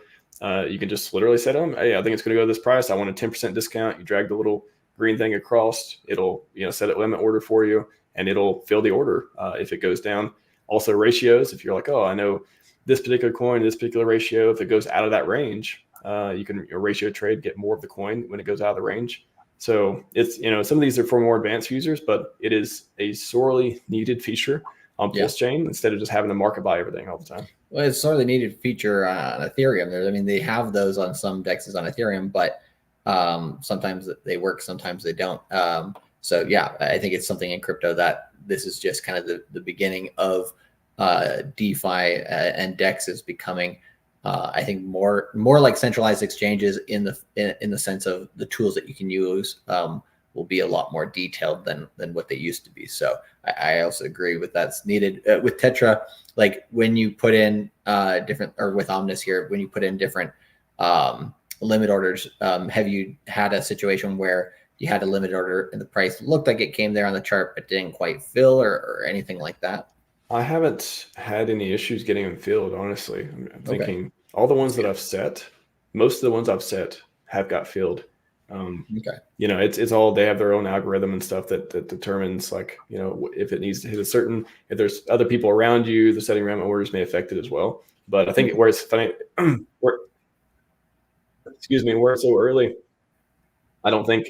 you can just literally say to them, hey, I think it's going to go to this price. I want a 10% discount. You drag the little green thing across. It'll set a limit order for you, and it'll fill the order if it goes down. Also ratios, if you're like, oh, I know this particular coin, this particular ratio, if it goes out of that range, you can ratio trade, get more of the coin when it goes out of the range. So it's, some of these are for more advanced users, but it is a sorely needed feature on PulseChain instead of just having to market buy everything all the time. Well, it's sorely needed feature on Ethereum. I mean, they have those on some dexes on Ethereum, but sometimes they work, sometimes they don't. So yeah, I think it's something in crypto that this is just kind of the beginning of DeFi and DEX is becoming, I think more like centralized exchanges in the sense of the tools that you can use will be a lot more detailed than what they used to be. So I also agree with that's needed with Tetra. Like when you put in different, or with Omnis here, when you put in different limit orders, have you had a situation where you had a limit order and the price looked like it came there on the chart but didn't quite fill or anything like that? I haven't had any issues getting them filled, honestly. I'm thinking all the ones that I've set, most of the ones I've set have got filled. It's all, they have their own algorithm and stuff that determines, like, if it needs to hit if there's other people around you, the setting around orders may affect it as well. But I think where it's funny, where it's so early, I don't think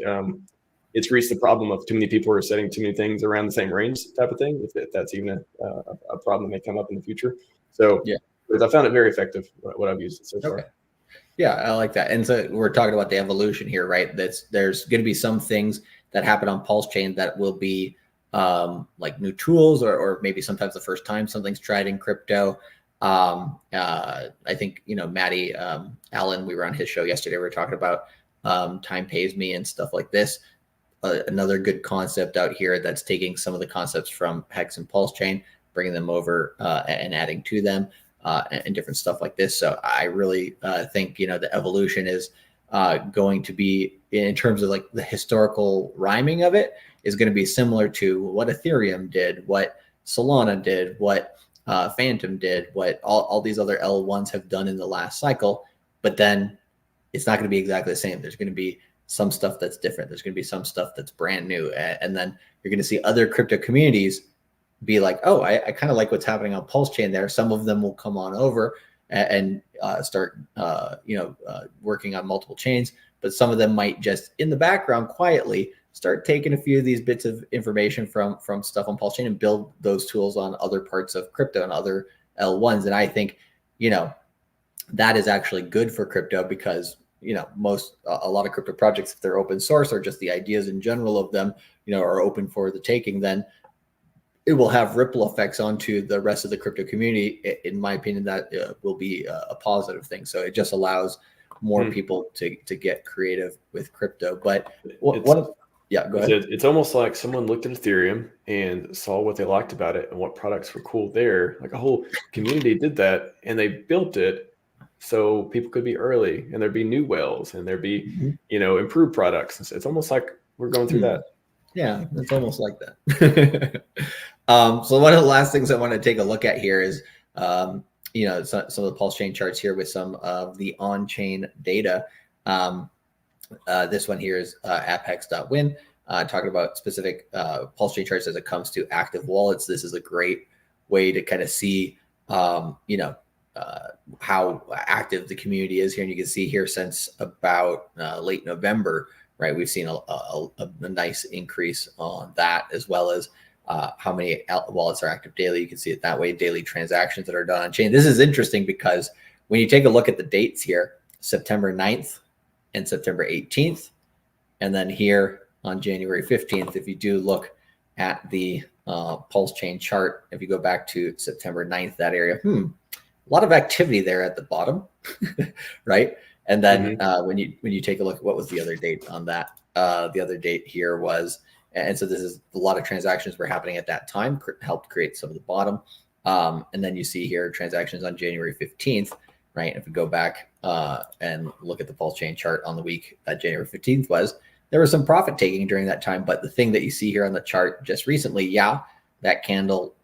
it's reached the problem of too many people are setting too many things around the same range type of thing, if that's even a problem that may come up in the future. So I found it very effective, what I've used so far. Yeah, I like that. And so we're talking about the evolution here, right? There's going to be some things that happen on PulseChain that will be like new tools, or maybe sometimes the first time something's tried in crypto. I think, Maddie Allen, we were on his show yesterday. We were talking about time pays me and stuff like this. Another good concept out here that's taking some of the concepts from Hex and PulseChain, bringing them over and adding to them. And different stuff like this. So I really think, the evolution is going to be, in terms of like the historical rhyming of it, is going to be similar to what Ethereum did, what Solana did, what Phantom did, what all these other L1s have done in the last cycle, but then it's not going to be exactly the same. There's going to be some stuff that's different. There's going to be some stuff that's brand new. And then you're going to see other crypto communities be like, oh, I kind of like what's happening on PulseChain there. Some of them will come on over and start, working on multiple chains, but some of them might just in the background quietly start taking a few of these bits of information from stuff on PulseChain and build those tools on other parts of crypto and other L1s. And I think, that is actually good for crypto because, a lot of crypto projects, if they're open source or just the ideas in general of them, are open for the taking, then it will have ripple effects onto the rest of the crypto community. In my opinion, that will be a positive thing. So it just allows more people to get creative with crypto. But yeah, go ahead. It's almost like someone looked at Ethereum and saw what they liked about it and what products were cool there. Like a whole community did that, and they built it so people could be early, and there'd be new whales, and there'd be improved products. It's almost like we're going through that. Yeah, it's almost like that. So one of the last things I want to take a look at here is some of the PulseChain charts here with some of the on-chain data. This one here is apex.win, talking about specific PulseChain charts as it comes to active wallets. This is a great way to kind of see, how active the community is here. And you can see here since about late November, right, we've seen a nice increase on that, as well as how many wallets are active daily. You can see it that way, daily transactions that are done on chain. This is interesting because when you take a look at the dates here, September 9th and September 18th, and then here on January 15th, if you do look at the PulseChain chart, if you go back to September 9th, that area, a lot of activity there at the bottom, right? And then when you take a look at what was the other date on that, the other date here was, and so this is a lot of transactions were happening at that time, helped create some of the bottom. And then you see here transactions on January 15th, right? If we go back and look at the PulseChain chart on the week that January 15th was, there was some profit taking during that time. But the thing that you see here on the chart just recently, that candle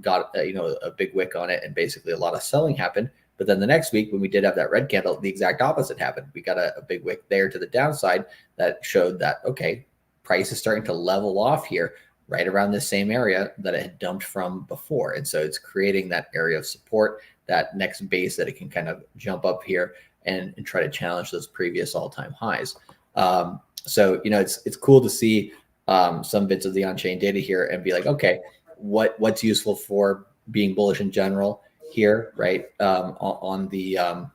got a big wick on it, and basically a lot of selling happened. But then the next week, when we did have that red candle, the exact opposite happened. We got a big wick there to the downside that showed that, okay, price is starting to level off here right around this same area that it had dumped from before. And so it's creating that area of support, that next base that it can kind of jump up here and try to challenge those previous all-time highs. So, it's cool to see some bits of the on-chain data here and be like, okay, what's useful for being bullish in general here, right? On the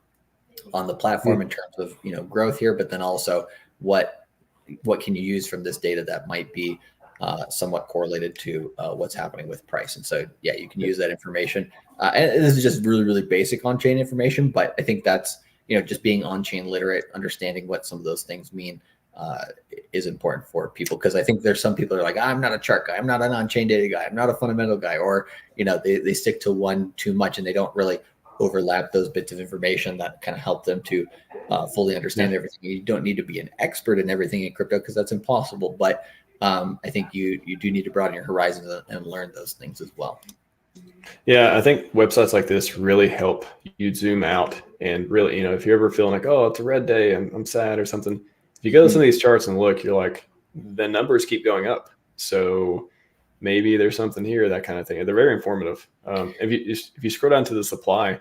platform in terms of growth here, but then also what can you use from this data that might be somewhat correlated to what's happening with price. And so you can use that information. And this is just really, really basic on-chain information, but I think that's just being on-chain literate, understanding what some of those things mean is important for people, because I think there's some people that are like, I'm not a chart guy, I'm not an on-chain data guy, I'm not a fundamental guy, or they stick to one too much and they don't really overlap those bits of information that kind of help them to fully understand everything. You don't need to be an expert in everything in crypto because that's impossible, but I think you do need to broaden your horizons and learn those things as well. Yeah, I think websites like this really help you zoom out and really, if you're ever feeling like, oh, it's a red day, I'm sad or something, if you go to some of these charts and look, you're like, the numbers keep going up. So maybe there's something here, that kind of thing. They're very informative. If you scroll down to the supply,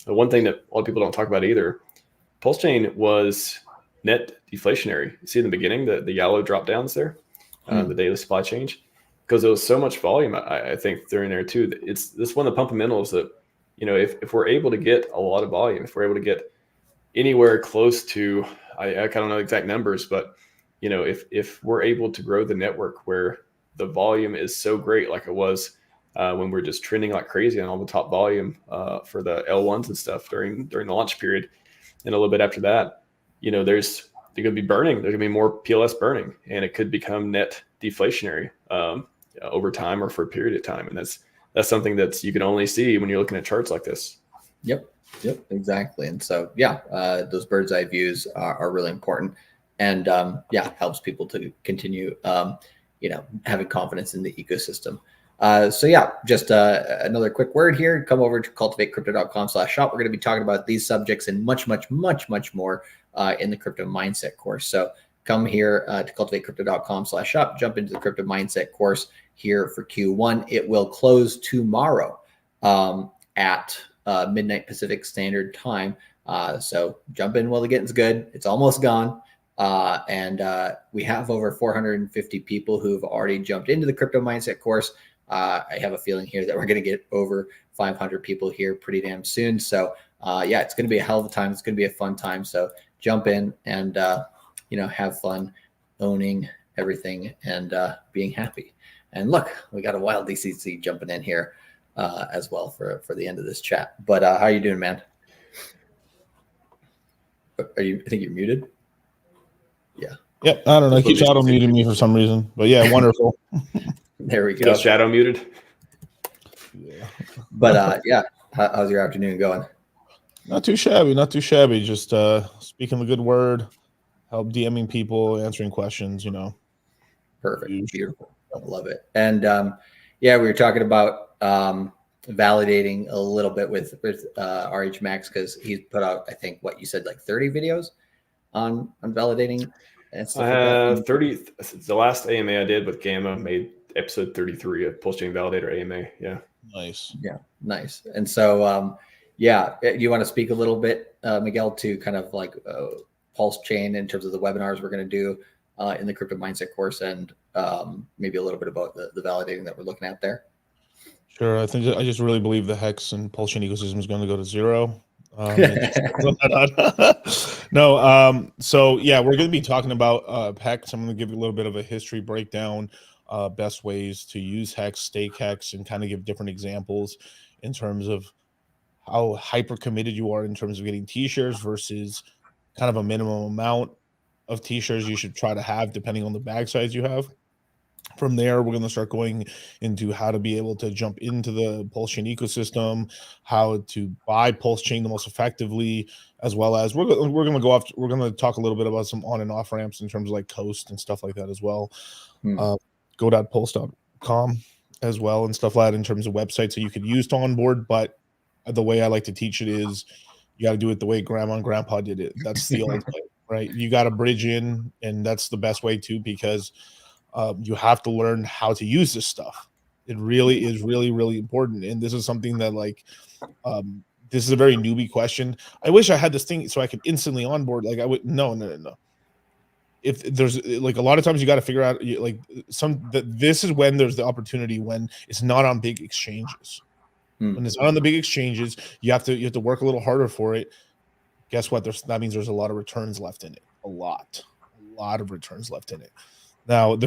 the one thing that a lot of people don't talk about either, PulseChain was net deflationary. You see in the beginning, the yellow drop downs there, the daily supply change, because there was so much volume, I think, during there too. It's this one of the fundamentals that, if we're able to get a lot of volume, if we're able to get anywhere close to, I don't know the exact numbers, but if we're able to grow the network where the volume is so great, like it was when we're just trending like crazy on all the top volume for the L1s and stuff during the launch period, and a little bit after that, they're going to be burning. There's going to be more PLS burning, and it could become net deflationary over time or for a period of time. And that's something that you can only see when you're looking at charts like this. Yep, exactly. And so, those bird's eye views are really important, and helps people to continue, having confidence in the ecosystem. So yeah, just another quick word here. Come over to cultivatecrypto.com/shop. We're going to be talking about these subjects and much more in the crypto mindset course. So come here to cultivatecrypto.com/shop. Jump into the crypto mindset course here for Q1. It will close tomorrow at midnight Pacific Standard Time. So jump in while the getting's good. It's almost gone. And we have over 450 people who've already jumped into the crypto mindset course. I have a feeling here that we're going to get over 500 people here pretty damn soon. So yeah, it's going to be a hell of a time. It's going to be a fun time. So jump in and, have fun owning everything and being happy. And look, we got a wild DCC jumping in here as well for the end of this chat. But how are you doing, man? I think you're muted. Yeah. Yep. I don't know. It keeps auto muting me for some reason. But yeah, wonderful. There we go. Got shadow muted. Yeah. But yeah, how's your afternoon going? Not too shabby. Not too shabby. Just speaking the good word, help DMing people, answering questions. Perfect. Beautiful. I love it. And yeah, we were talking about validating a little bit with RH Max because he's put out, I think, what you said, like 30 videos on validating and stuff. I have 30. The last AMA I did with Gamma made episode 33 of PulseChain Validator AMA. Yeah. Nice. Yeah. Nice. And so, yeah, you want to speak a little bit, Miguel, to kind of like PulseChain in terms of the webinars we're going to do in the crypto mindset course and maybe a little bit about the validating that we're looking at there. Sure. I just really believe the Hex and PulseChain ecosystem is going to go to zero. So yeah, we're going to be talking about Hex. I'm going to give you a little bit of a history breakdown, best ways to use Hex, stake Hex, and kind of give different examples in terms of how hyper committed you are in terms of getting t-shirts versus kind of a minimum amount of t-shirts you should try to have depending on the bag size you have. From there, we're going to start going into how to be able to jump into the PulseChain ecosystem, how to buy PulseChain the most effectively, as well as we're going to talk a little bit about some on and off ramps in terms of like Coast and stuff like that as well. Go.pulse.com as well and stuff like that in terms of websites that you could use to onboard. But the way I like to teach it is you got to do it the way grandma and grandpa did it. That's the old way, right? You got to bridge in, and that's the best way too, because you have to learn how to use this stuff. It really is really important. And this is something that this is a very newbie question. I wish I had this thing so I could instantly onboard. Like I would, no. If there's like a lot of times you got to figure out this is when there's the opportunity when it's not on big exchanges. When it's not on the big exchanges, you have to work a little harder for it. Guess what? That means there's a lot of returns left in it. A lot of returns left in it. Now,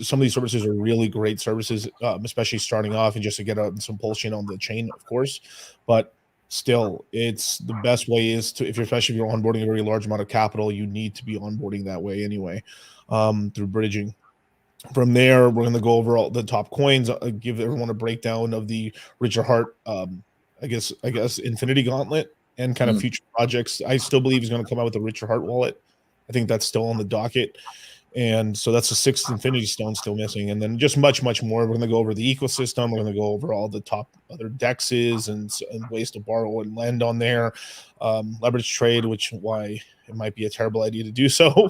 some of these services are really great services, especially starting off and just to get some PulseChain on the chain, of course. But still, it's the best way is to, especially if you're onboarding a very large amount of capital, you need to be onboarding that way anyway, through bridging. From there, we're going to go over all the top coins, give everyone a breakdown of the Richard Hart, I guess, Infinity Gauntlet and kind of future projects. I still believe he's going to come out with the Richard Hart wallet. I think that's still on the docket. And so that's the 6th Infinity Stone still missing. And then just much more. We're going to go over the ecosystem. We're going to go over all the top other dexes and ways to borrow and lend on there. Leverage trade, why it might be a terrible idea to do so,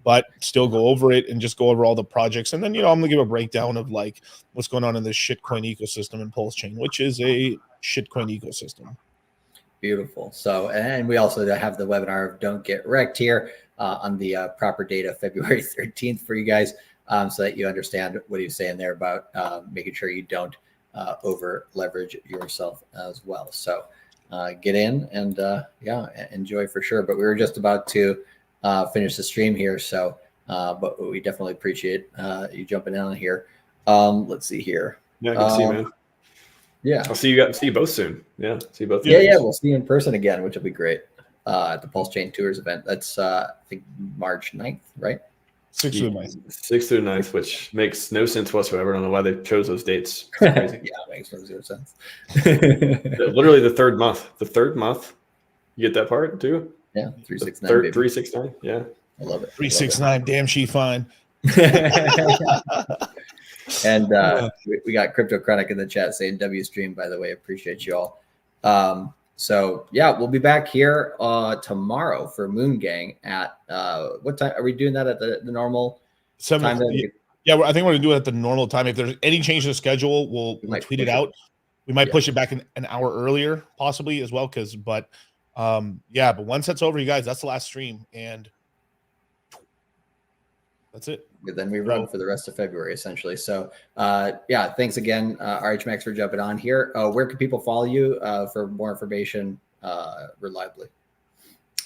but still go over it and just go over all the projects. And then, I'm going to give a breakdown of like what's going on in this shitcoin ecosystem in PulseChain, which is a shitcoin ecosystem. Beautiful. So, and we also have the webinar of Don't Get Wrecked here on the proper date of February 13th for you guys, so that you understand what he was saying there about making sure you don't over leverage yourself as well. So get in and yeah, enjoy for sure. But we were just about to finish the stream here. So, but we definitely appreciate you jumping in on here. Let's see here. Yeah, I can see, man. Yeah, I'll see you both soon. Yeah, see you both. Yeah, we'll see you in person again, which will be great at the PulseChain Tours event. That's I think March 9th, right? 6th through 9th. 6th through 9th, which makes no sense whatsoever. I don't know why they chose those dates. It's crazy. Yeah, it makes no zero sense. Literally the third month. The third month, you get that part too. Yeah, 369. 369. Yeah, I love it. 369. Damn, she fine. And we got Crypto Chronic in the chat saying W stream, by the way. Appreciate you all. So yeah, we'll be back here tomorrow for Moon Gang at what time are we doing that at the normal 7 time? Yeah, I think we're gonna do it at the normal time. If there's any change to the schedule, we'll tweet it out. We might push it back an hour earlier, possibly as well. But once that's over, you guys, that's the last stream, and that's it. Then we run for the rest of February, essentially. So, thanks again, RHMax, for jumping on here. Where can people follow you for more information reliably?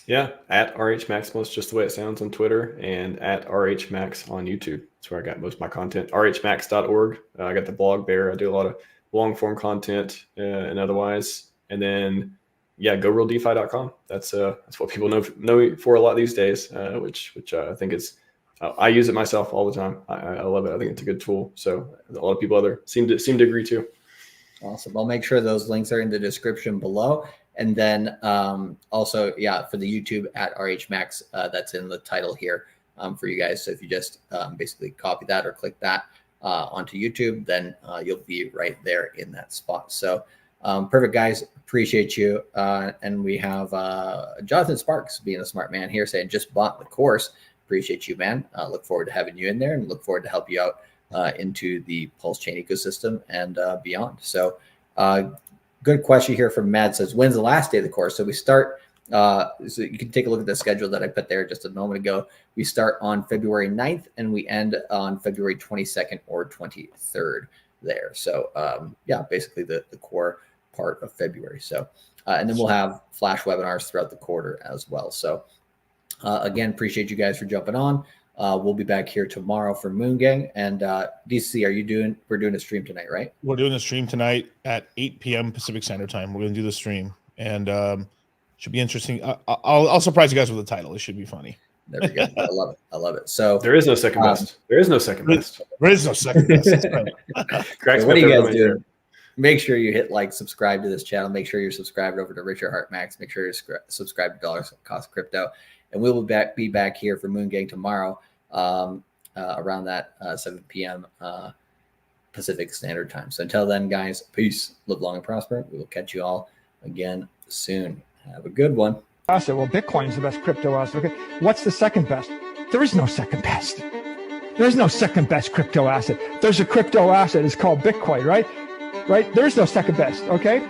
Yeah, at RH Maximalist, just the way it sounds, on Twitter, and at RH Max on YouTube. That's where I got most of my content. RHMax.org. I got the blog there. I do a lot of long form content and otherwise. And then, GoRealDeFi.com. That's what people know for a lot these days, which I think is. I use it myself all the time. I love it. I think it's a good tool. So a lot of people seem to agree too. Awesome. I'll make sure those links are in the description below. And then also, for the YouTube at RHMax, that's in the title here for you guys. So if you just basically copy that or click that onto YouTube, then you'll be right there in that spot. So perfect, guys. Appreciate you. And we have Jonathan Sparks, being a smart man here, saying just bought the course. Appreciate you, man. Look forward to having you in there, and look forward to help you out into the PulseChain ecosystem and beyond. So good question here from Mad, says, when's the last day of the course? So we start, so you can take a look at the schedule that I put there just a moment ago. We start on February 9th and we end on February 22nd or 23rd there. So basically the core part of February. So, and then we'll have flash webinars throughout the quarter as well. So again, appreciate you guys for jumping on. We'll be back here tomorrow for Moon Gang. And DC, we're doing a stream tonight, right? We're doing a stream tonight at 8 p.m. Pacific Standard Time. We're going to do the stream, and should be interesting. I'll surprise you guys with the title. It should be funny. There we go. I love it. I love it. So there is no second best. There is no second best. There is no second best. So what are you guys doing? Make sure you hit like, subscribe to this channel. Make sure you're subscribed over to RH Max. Make sure you're subscribed to Dollar Cost Crypto. And we will be back here for Moon Gang tomorrow around that 7 p.m. Pacific Standard Time. So until then, guys, peace. Live long and prosper. We will catch you all again soon. Have a good one. Asset. Well, Bitcoin is the best crypto asset. Okay. What's the second best? There is no second best. There's no second best crypto asset. There's a crypto asset. It's called Bitcoin, right? Right? There's no second best. Okay.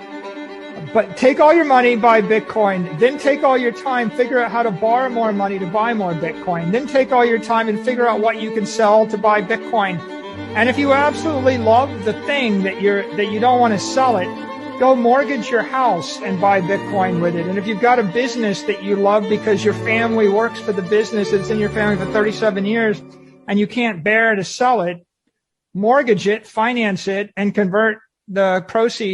But take all your money, buy Bitcoin, then take all your time, figure out how to borrow more money to buy more Bitcoin, then take all your time and figure out what you can sell to buy Bitcoin. And if you absolutely love the thing that you don't want to sell it, go mortgage your house and buy Bitcoin with it. And if you've got a business that you love because your family works for the business, it's in your family for 37 years, and you can't bear to sell it, mortgage it, finance it, and convert the proceeds